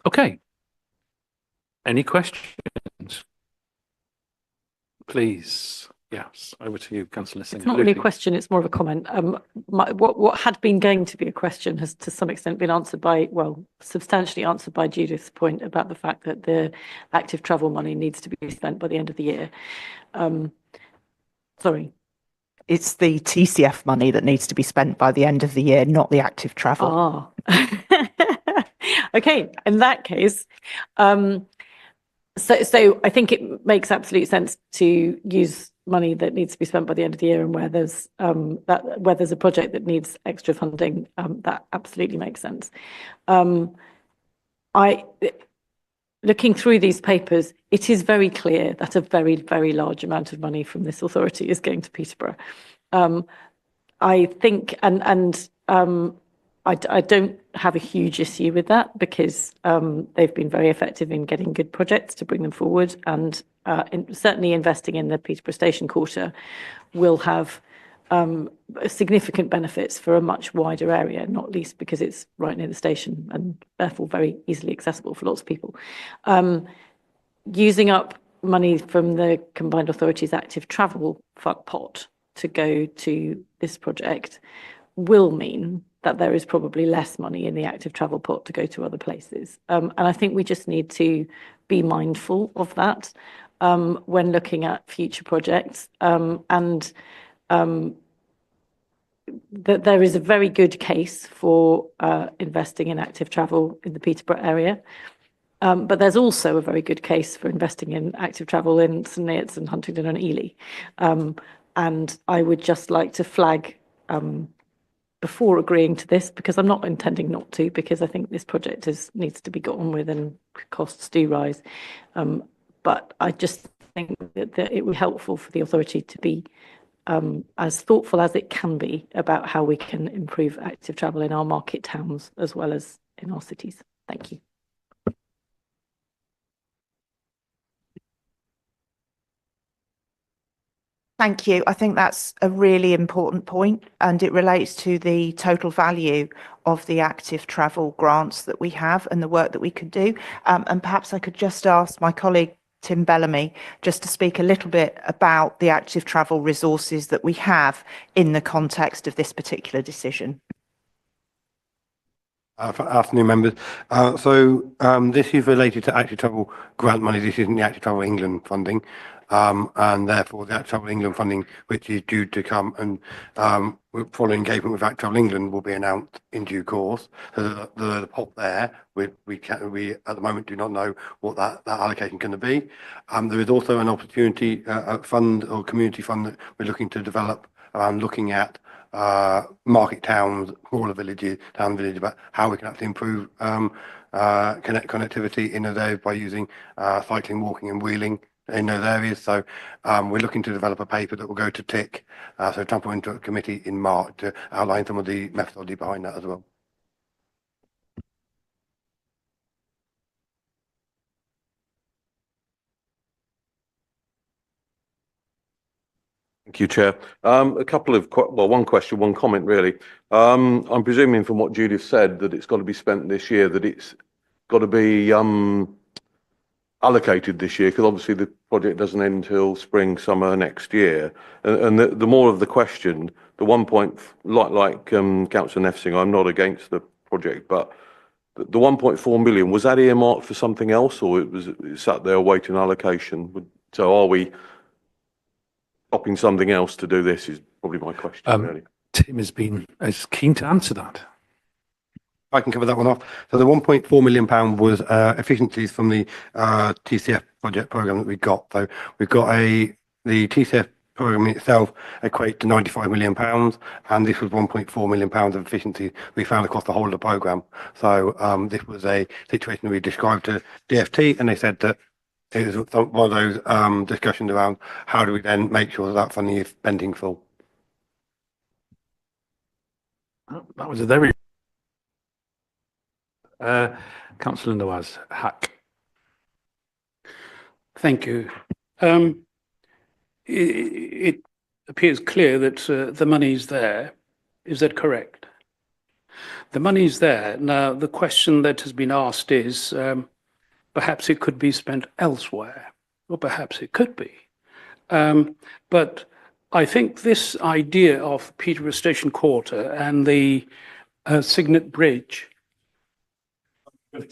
Okay. Any questions? Please. Yes, over to you, Councillor Singer. It's not really a question, it's more of a comment. What had been going to be a question has to some extent been answered by, well, substantially answered by Judith's point about the fact that the active travel money needs to be spent by the end of the year. Sorry. It's the TCF money that needs to be spent by the end of the year, not the active travel. Okay, in that case, so I think it makes absolute sense to use money that needs to be spent by the end of the year, and where there's a project that needs extra funding, that absolutely makes sense. Looking through these papers, it is very clear that a very, very large amount of money from this authority is going to Peterborough. I think, I don't have a huge issue with that, because they've been very effective in getting good projects to bring them forward, and certainly investing in the Peterborough Station Quarter will have significant benefits for a much wider area, not least because it's right near the station and therefore very easily accessible for lots of people. Using up money from the Combined Authorities Active Travel pot to go to this project will mean that there is probably less money in the active travel pot to go to other places. And I think we just need to be mindful of that when looking at future projects. And that there is a very good case for investing in active travel in the Peterborough area. But there's also a very good case for investing in active travel in St Neots and Huntingdon and Ely. And I would just like to flag before agreeing to this, because I'm not intending not to, because I think this project needs to be got on with and costs do rise. But I just think that it would be helpful for the authority to be as thoughtful as it can be about how we can improve active travel in our market towns as well as in our cities. Thank you. Thank you. I think that's a really important point, and it relates to the total value of the active travel grants that we have and the work that we could do. And perhaps I could just ask my colleague Tim Bellamy just to speak a little bit about the active travel resources that we have in the context of this particular decision. Afternoon, members. This is related to Active Travel grant money. This isn't the Active Travel England funding. And therefore the Active Travel England funding, which is due to come and following engagement with Active Travel England, will be announced in due course. So the pot there, we at the moment do not know what that allocation can be. There is also an opportunity fund or community fund that we're looking to develop around looking at market towns, smaller villages, town villages, about how we can actually improve connectivity in those areas by using cycling, walking and wheeling in those areas. So we're looking to develop a paper that will go to TIC, so Transport Into Committee in March, to outline some of the methodology behind that as well. Thank you, Chair. A couple of, one question, one comment really. I'm presuming from what Judith said that it's got to be spent this year, that it's got to be allocated this year, because obviously the project doesn't end until spring, summer next year. And the more of the question, the 1 point, like Councillor Neffsing, I'm not against the project, but the 1.4 million, was that earmarked for something else, or it sat there awaiting allocation? So are we stopping something else to do this, is probably my question, really. Tim is keen to answer that. I can cover that one off. So the £1.4 million was efficiencies from the TCF project program that we got. So we've got the TCF program itself equates to £95 million, and this was £1.4 million of efficiency we found across the whole of the program. So this was a situation we described to DFT, and they said that it was one of those discussions around how do we then make sure that funding is spent in full. That was a very Councillor Nawaz Haq. Thank you. It appears clear that the money is there. Is that correct? The money is there. Now, the question that has been asked is perhaps it could be spent elsewhere, or perhaps it could be. But I think this idea of Peterborough Station Quarter and the Signet Bridge. In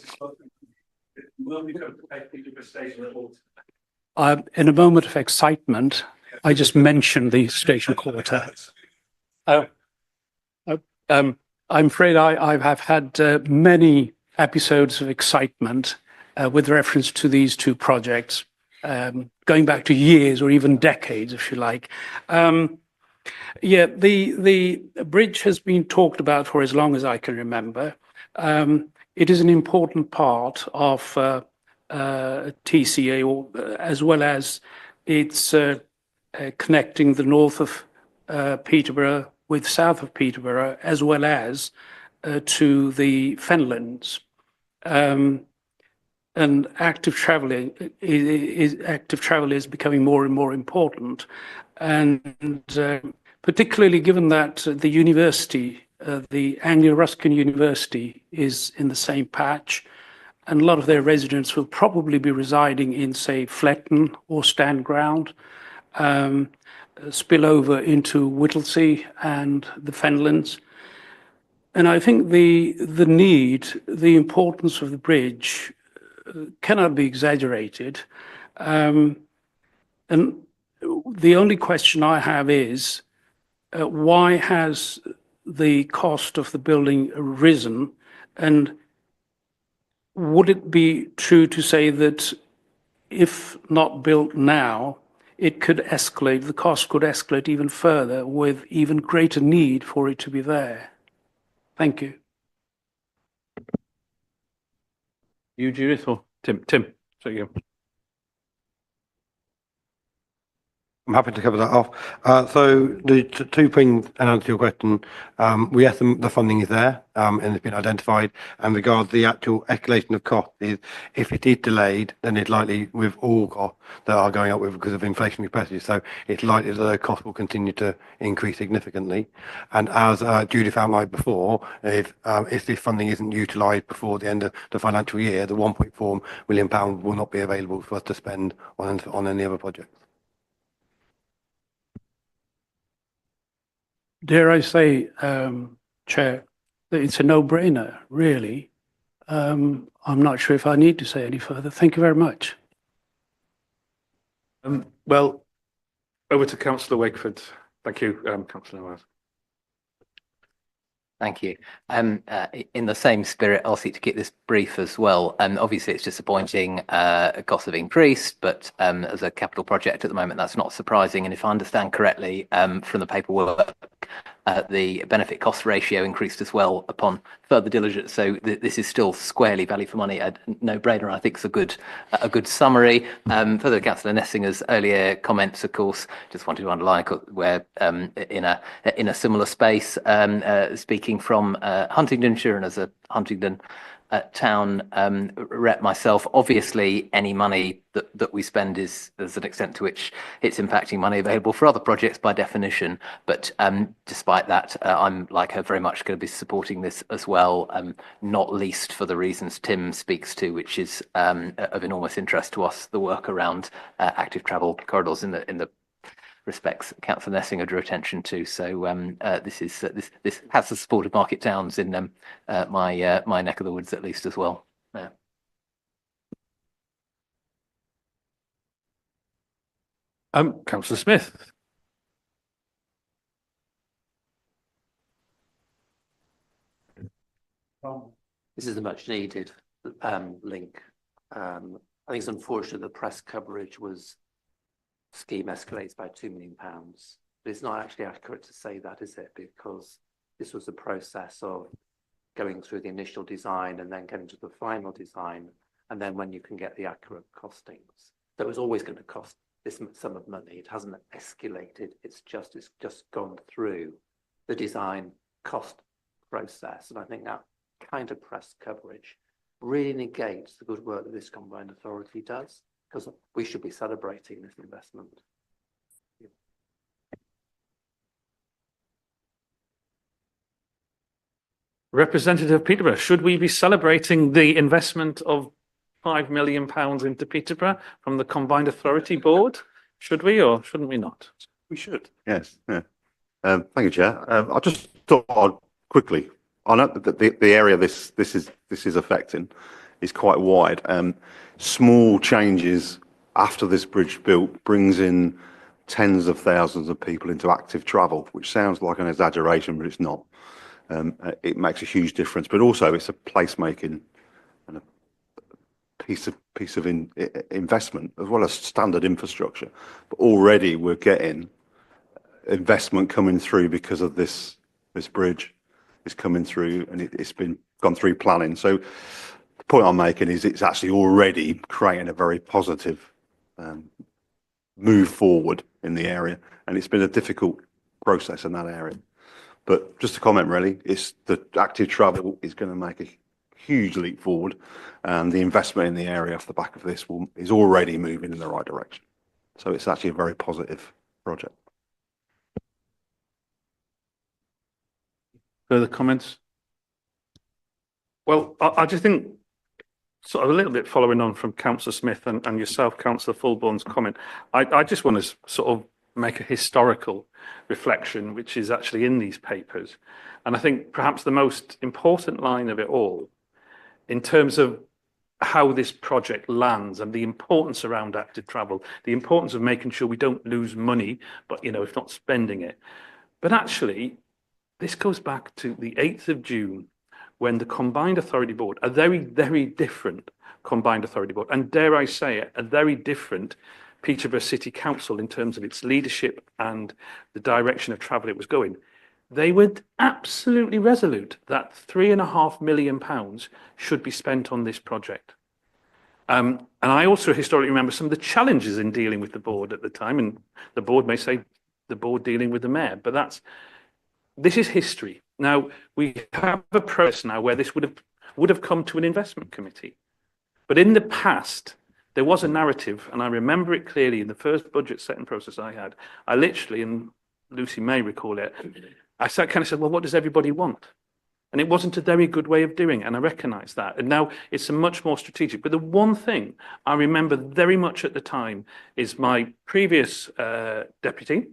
a moment of excitement, I just mentioned the station quarter. I'm afraid I have had many episodes of excitement with reference to these two projects, going back to years or even decades, if you like. Yeah, the bridge has been talked about for as long as I can remember. It is an important part of TCA, as well as it's connecting the north of Peterborough with south of Peterborough, as well as to the Fenlands. And active travel is becoming more and more important, and particularly given that the university, the Anglia-Ruskin University, is in the same patch, and a lot of their residents will probably be residing in, say, Fletton or Standground, spill over into Whittlesea and the Fenlands. And I think the need, the importance of the bridge cannot be exaggerated. And the only question I have is, why has the cost of the building risen? And would it be true to say that if not built now, it could escalate, the cost could escalate even further with even greater need for it to be there? Thank you. You, Judith, or Tim? Tim, so you. I'm happy to cover that off. So the two things, and answer your question, we estimate the funding is there, and it's been identified. And regards the actual escalation of cost, is if it is delayed, then it's likely with all costs that are going up with because of inflationary pressures. So it's likely that the cost will continue to increase significantly. And as Judith outlined before, if this funding isn't utilised before the end of the financial year, the £1.4 million will not be available for us to spend on any other projects. Dare I say, Chair, that it's a no-brainer, really. I'm not sure if I need to say any further. Thank you very much. Well, over to Councillor Wakeford. Thank you, Councillor Nawaz. Thank you. In the same spirit, I'll seek to keep this brief as well. Obviously, it's disappointing, costs have increased, but as a capital project at the moment, that's not surprising. And if I understand correctly, from the paperwork, the benefit cost ratio increased as well upon further diligence. So this is still squarely value for money, a no-brainer. I think it's a good summary. Further to Councillor Nessinger's earlier comments, of course, just wanted to underline where in a similar space, speaking from Huntingdonshire and as a Huntingdon town rep myself, obviously any money that we spend is there's an extent to which it's impacting money available for other projects by definition. But despite that, I'm like her very much going to be supporting this as well, not least for the reasons Tim speaks to, which is of enormous interest to us, the work around active travel corridors in the respects Councillor Nessinger drew attention to. So this has the support of Market Towns in my neck of the woods at least as well. Yeah. Councillor Smith. This is a much needed link. I think it's unfortunate the press coverage was scheme escalates by £2 million. But it's not actually accurate to say that, is it? Because this was a process of going through the initial design and then getting to the final design, and then when you can get the accurate costings. So it was always going to cost this sum of money. It hasn't escalated. It's just gone through the design cost process. And I think that kind of press coverage really negates the good work that this combined authority does, because we should be celebrating this investment. Representative Peterborough, should we be celebrating the investment of £5 million into Peterborough from the Combined Authority Board? Should we or shouldn't we not? We should. Yes. Yeah. Thank you, Chair. I just thought I'd quickly, I know that the area this is affecting is quite wide. Small changes after this bridge built brings in tens of thousands of people into active travel, which sounds like an exaggeration, but it's not. It makes a huge difference, but also it's a placemaking and a piece of investment as well as standard infrastructure. But already we're getting investment coming through because of this bridge is coming through, and it's been gone through planning. So the point I'm making is it's actually already creating a very positive move forward in the area, and it's been a difficult process in that area. But just to comment, really, it's the active travel is going to make a huge leap forward, and the investment in the area off the back of this is already moving in the right direction. So it's actually a very positive project. Further comments? Well, I just think sort of a little bit following on from Councillor Smith and yourself, Councillor Fulbourn's comment, I just want to sort of make a historical reflection, which is actually in these papers. And I think perhaps the most important line of it all, in terms of how this project lands and the importance around active travel, the importance of making sure we don't lose money, but, you know, if not spending it. But actually, this goes back to the 8th of June, when the Combined Authority Board, a very, very different Combined Authority Board, and dare I say it, a very different Peterborough City Council in terms of its leadership and the direction of travel it was going, they were absolutely resolute that £3.5 million should be spent on this project. And I also historically remember some of the challenges in dealing with the board at the time, and the board may say the board dealing with the mayor, but this is history. Now, we have a process now where this would have come to an investment committee. But in the past, there was a narrative, and I remember it clearly in the first budget setting process I had. I literally, and Lucy may recall it, I kind of said, well, what does everybody want? And it wasn't a very good way of doing it, and I recognise that. And now it's a much more strategic. But the one thing I remember very much at the time is my previous deputy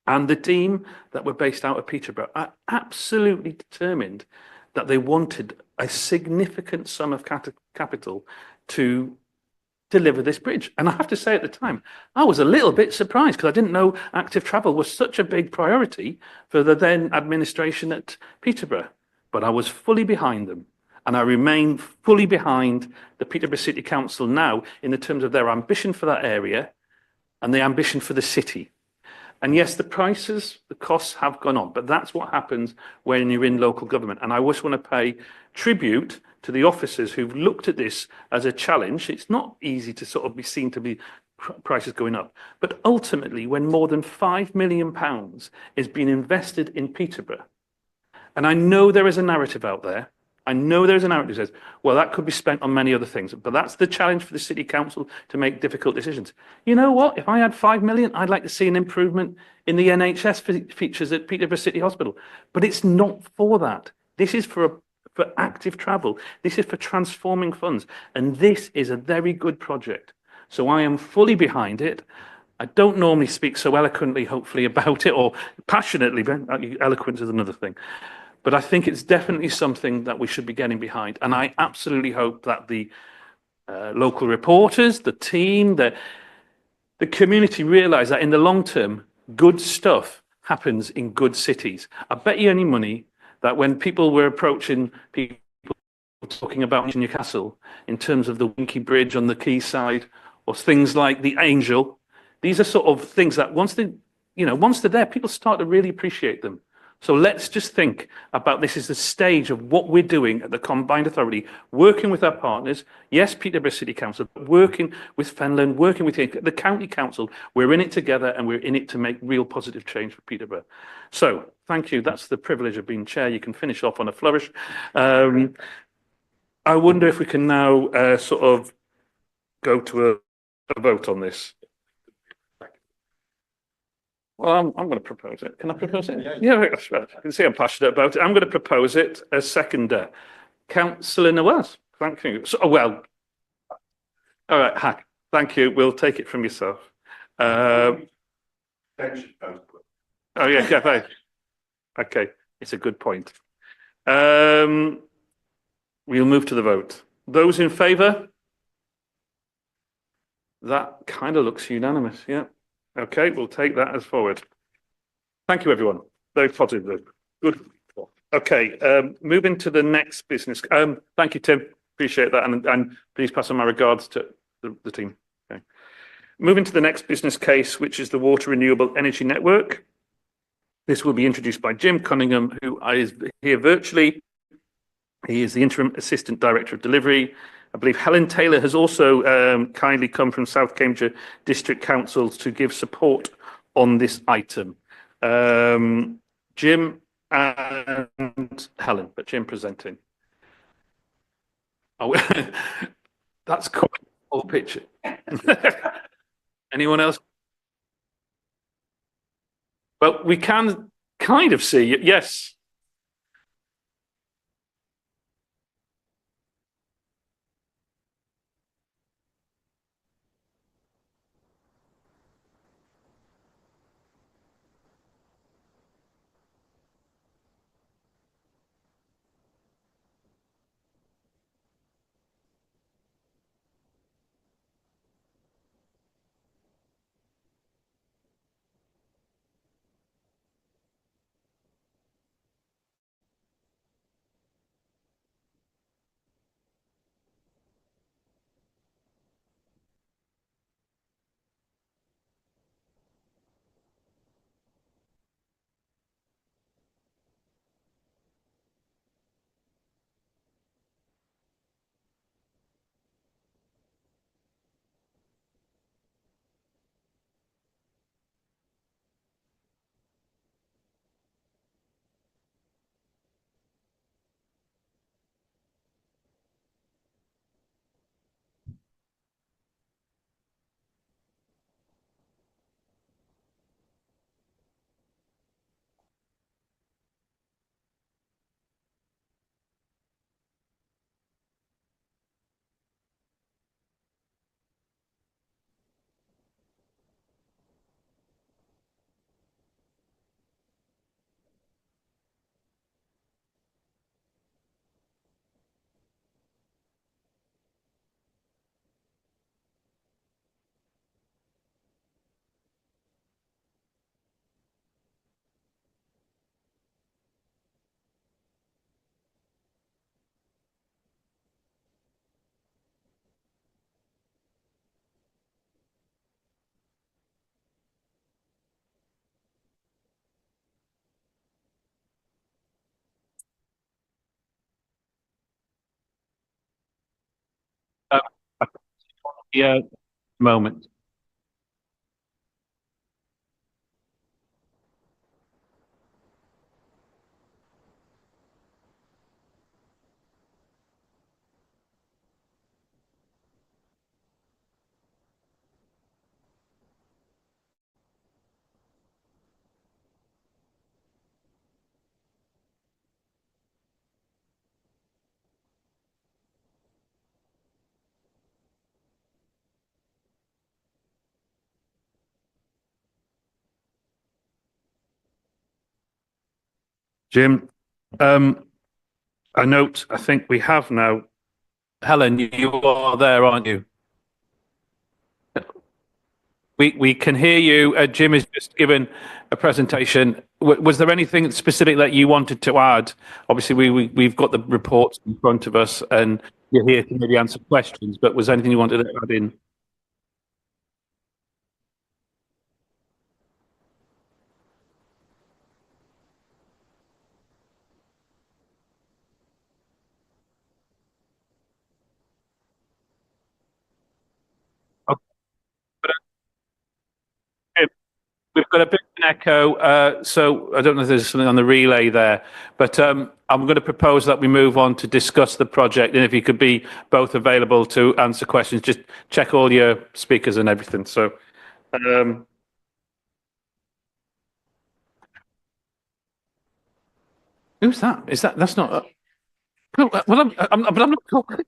and the team that were based out of Peterborough are absolutely determined that they wanted a significant sum of capital to deliver this bridge. And I have to say at the time, I was a little bit surprised because I didn't know active travel was such a big priority for the then administration at Peterborough. But I was fully behind them. And I remain fully behind the Peterborough City Council now in the terms of their ambition for that area and the ambition for the city. And yes, the prices, the costs have gone on, but that's what happens when you're in local government. And I just want to pay tribute to the officers who've looked at this as a challenge. It's not easy to sort of be seen to be prices going up. But ultimately, when more than £5 million is being invested in Peterborough, and I know there is a narrative out there, I know there's a narrative that says, well, that could be spent on many other things, but that's the challenge for the city council to make difficult decisions. You know what? If I had 5 million, I'd like to see an improvement in the NHS features at Peterborough City Hospital. But it's not for that. This is for active travel. This is for transforming funds. And this is a very good project. So I am fully behind it. I don't normally speak so eloquently, hopefully, about it, or passionately, but eloquent is another thing. But I think it's definitely something that we should be getting behind. And I absolutely hope that the local reporters, the team, the community realise that in the long term, good stuff happens in good cities. I bet you any money that when people were approaching people talking about Newcastle in terms of the Winky Bridge on the quayside or things like the Angel, these are sort of things that once they're there, people start to really appreciate them. So let's just think about this as the stage of what we're doing at the Combined Authority, working with our partners. Yes, Peterborough City Council, but working with Fenland, working with the County Council. We're in it together and we're in it to make real positive change for Peterborough. So thank you. That's the privilege of being chair. You can finish off on a flourish. I wonder if we can now sort of go to a vote on this. Well, I'm going to propose it. Can I propose it? Yeah, you can see I'm passionate about it. I'm going to propose it as seconder. Councillor Nawaz, thank you. So, well, all right, Hack, thank you. We'll take it from yourself. Oh, yeah, okay, it's a good point. We'll move to the vote. Those in favour? That kind of looks unanimous, yeah. Okay, we'll take that as forward. Thank you, everyone. Very positive. Good. Okay, moving to the next business. Thank you, Tim. Appreciate that. And please pass on my regards to the team. Okay. Moving to the next business case, which is the Water Renewable Energy Network. This will be introduced by Jim Cunningham, who is here virtually. He is the Interim Assistant Director of Delivery. I believe Helen Taylor has also kindly come from South Cambridgeshire District Council to give support on this item. Jim and Helen, but Jim presenting. Oh, that's quite a whole picture. Anyone else? Well, we can kind of see it, yes. Yeah, moment. Jim, I think we have now. Helen, you are there, aren't you? We can hear you. Jim has just given a presentation. Was there anything specific that you wanted to add? Obviously, we've got the reports in front of us, and you're here to maybe answer questions. But was there anything you wanted to add in? We've got a bit of an echo, so I don't know if there's something on the relay there, but I'm going to propose that we move on to discuss the project, and if you could be both available to answer questions, just check all your speakers and everything. So, who's that? Is that's not? Well, but I'm not talking.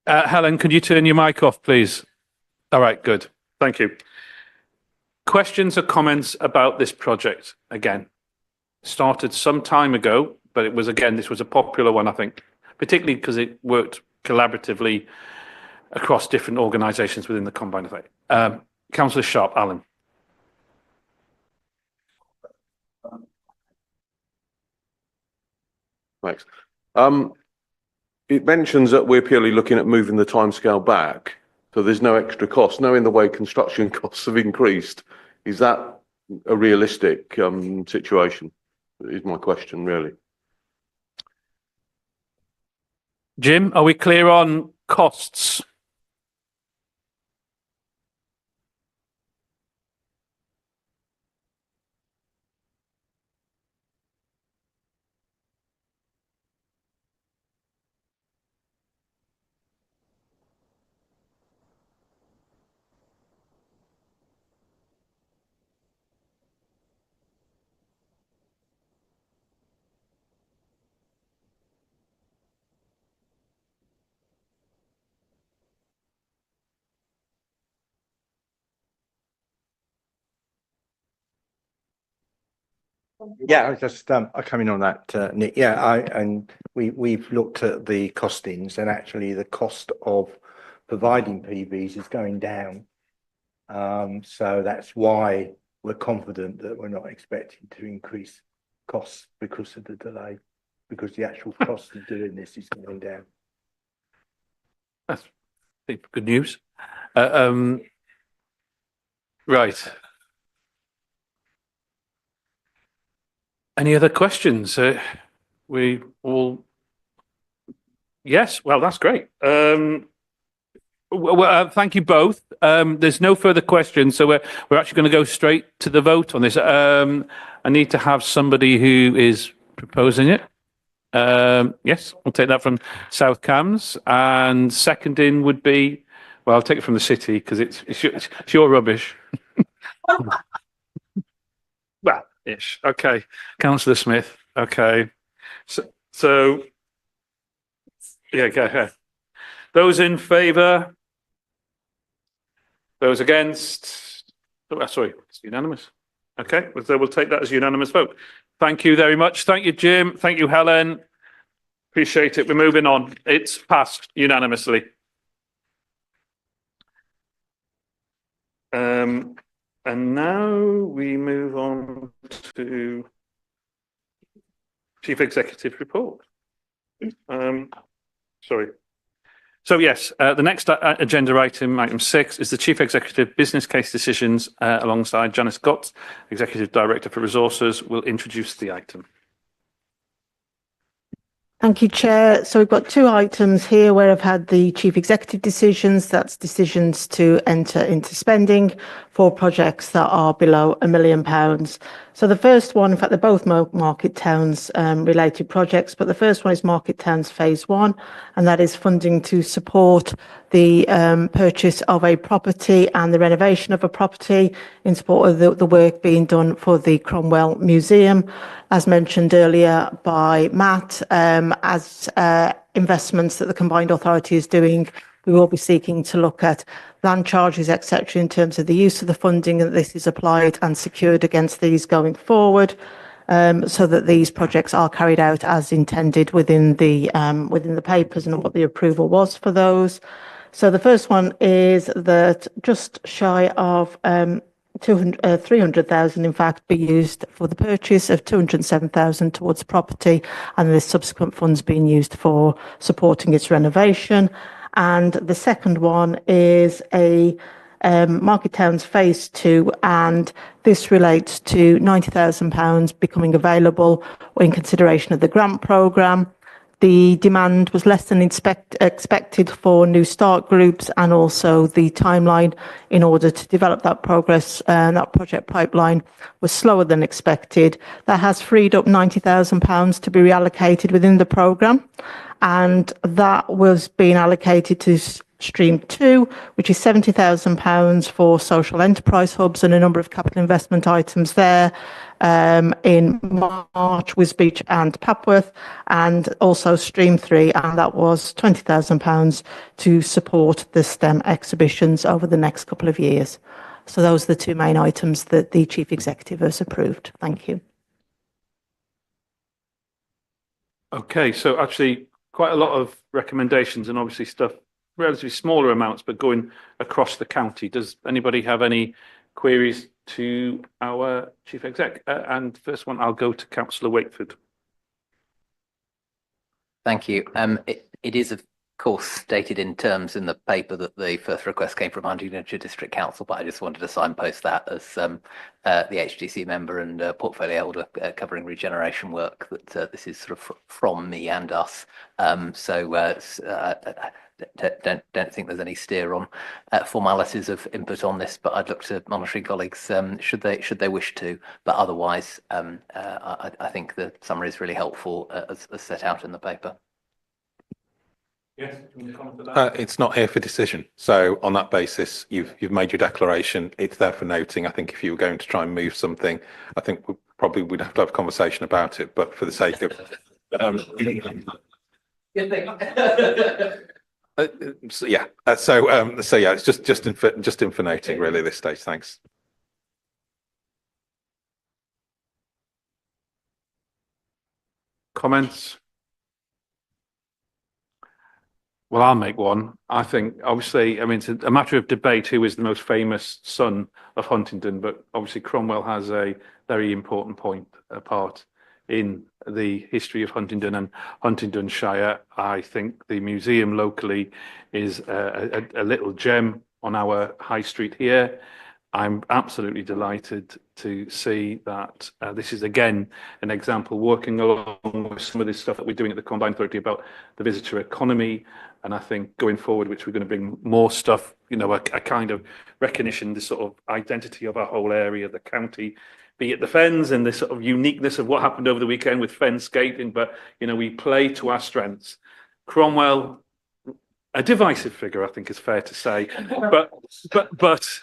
Helen, could you turn your mic off, please? All right, good. Thank you. Questions or comments about this project? Again, started some time ago, but it was, again, this was a popular one, I think, particularly because it worked collaboratively across different organisations within the combined effect. Councillor Sharp, Alan. Thanks. It mentions that we're purely looking at moving the timescale back, so there's no extra cost. Knowing the way construction costs have increased, is that a realistic situation? Is my question really. Jim, are we clear on costs? Yeah, I was just I come in on that, Nick. Yeah, and we've looked at the costings, and actually the cost of providing PVs is going down. So that's why we're confident that we're not expecting to increase costs because of the delay, because the actual cost of doing this is going down. That's good news. Right. Any other questions? We all. Yes. Well, that's great. Thank you both. There's no further questions, so we're actually going to go straight to the vote on this. I need to have somebody who is proposing it. Yes, I'll take that from South Cams, and seconding would be. Well, I'll take it from the city because it's your rubbish. Well, ish. Okay, Councillor Smith. Okay, so yeah, go ahead. Those in favour. Those against? Oh, sorry, it's unanimous. Okay, so we'll take that as a unanimous vote. Thank you very much. Thank you, Jim. Thank you, Helen. Appreciate it. We're moving on. It's passed unanimously. And now we move on to Chief Executive Report. Sorry. So yes, the next agenda item, item 6, is the Chief Executive Business Case Decisions alongside Janice Gott, Executive Director for Resources, will introduce the item. Thank you, Chair. So we've got 2 items here where I've had the chief executive decisions. That's decisions to enter into spending for projects that are below £1 million. So the first one, in fact, they're both Market Towns related projects, but the first one is Market Towns Phase 1, and that is funding to support the purchase of a property and the renovation of a property in support of the work being done for the Cromwell Museum. As mentioned earlier by Matt, as investments that the Combined Authority is doing, we will be seeking to look at land charges, etc., in terms of the use of the funding, and this is applied and secured against these going forward, so that these projects are carried out as intended within the papers and what the approval was for those. So the first one is that just shy of 300,000 in fact be used for the purchase of 207,000 towards property, and the subsequent funds being used for supporting its renovation. And the second one is a Market Towns Phase 2, and this relates to £90,000 becoming available in consideration of the grant programme. The demand was less than expected for New Start groups, and also the timeline in order to develop that that project pipeline was slower than expected. That has freed up £90,000 to be reallocated within the programme, and that was being allocated to Stream 2, which is £70,000 for social enterprise hubs and a number of capital investment items there in March, Wisbech and Papworth, and also Stream 3, and that was £20,000 to support the STEM exhibitions over the next couple of years. So those are the 2 main items that the Chief Executive has approved. Thank you. Okay, so actually quite a lot of recommendations and obviously stuff, relatively smaller amounts, but going across the county. Does anybody have any queries to our Chief Exec? And first one, I'll go to Councillor Wakeford. Thank you. It is of course stated in terms in the paper that the first request came from Huntingdonshire District Council, but I just wanted to signpost that as the HDC member and portfolio holder covering regeneration work, that this is sort of from me and us. Don't think there's any steer on formalities of input on this, but I'd look to monitoring colleagues should they wish to. But otherwise, I think the summary is really helpful as set out in the paper. Yes, can you comment to that? It's not here for decision. So on that basis, you've made your declaration. It's there for noting. I think if you were going to try and move something, I think we'd have to have a conversation about it. But for the sake of so yeah, it's just in for noting really at this stage. Thanks. Comments? Well, I'll make one. I think, obviously, I mean, it's a matter of debate who is the most famous son of Huntingdon, but obviously Cromwell has a very important part in the history of Huntingdon and Huntingdonshire. I think the museum locally is a little gem on our high street here. I'm absolutely delighted to see that this is again an example working along with some of this stuff that we're doing at the Combined Authority about the visitor economy. And I think going forward, which we're going to bring more stuff, you know, a kind of recognition, the sort of identity of our whole area, the county, be it the Fens and the sort of uniqueness of what happened over the weekend with Fenscaping. But, you know, we play to our strengths. Cromwell, a divisive figure, I think is fair to say, but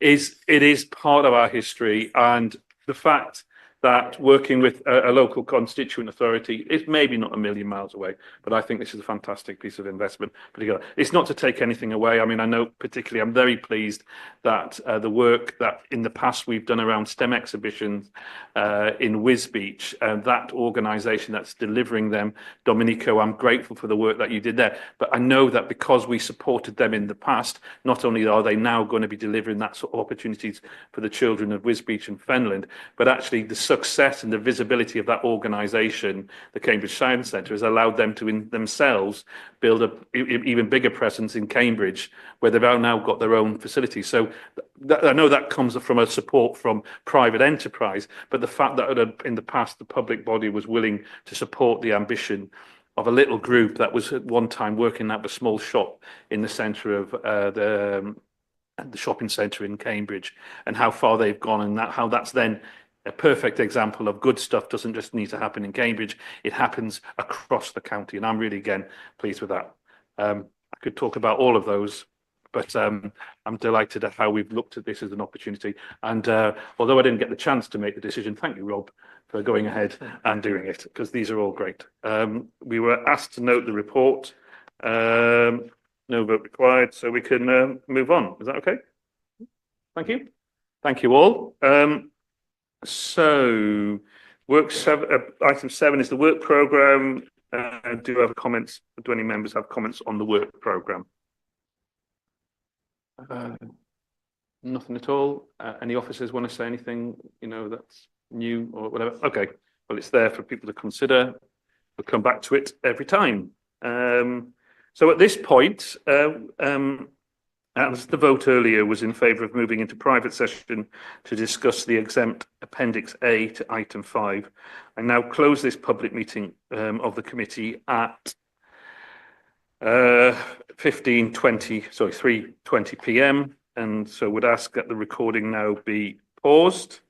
it is part of our history, and the fact that working with a local constituent authority is maybe not a million miles away, but I think this is a fantastic piece of investment. Particularly, it's not to take anything away. I mean, I know particularly I'm very pleased that the work that in the past we've done around STEM exhibitions in Wisbech, that organisation that's delivering them, Domenico, I'm grateful for the work that you did there. But I know that because we supported them in the past, not only are they now going to be delivering that sort of opportunities for the children of Wisbech and Fenland, but actually the success and the visibility of that organisation, the Cambridge Science Centre, has allowed them to in themselves build a even bigger presence in Cambridge, where they've now got their own facilities. So I know that comes from a support from private enterprise, but the fact that in the past the public body was willing to support the ambition of a little group that was at one time working out of a small shop in the centre of the shopping centre in Cambridge, and how far they've gone, and how that's then a perfect example of good stuff doesn't just need to happen in Cambridge, it happens across the county, and I'm really, again, pleased with that. I could talk about all of those, but I'm delighted at how we've looked at this as an opportunity, and although I didn't get the chance to make the decision, thank you, Rob, for going ahead and doing it, because these are all great. We were asked to note the report. No vote required, so we can move on. Is that okay? Thank you. Thank you all. So, item 7 is the work programme. Do you have comments? Do any members have comments on the work programme? Nothing at all. Any officers want to say anything, that's new or whatever? Okay, well, it's there for people to consider. We'll come back to it every time. So at this point, as the vote earlier was in favour of moving into private session to discuss the exempt Appendix A to item 5, I now close this public meeting of the committee at 3:20 p.m. and so would ask that the recording now be paused.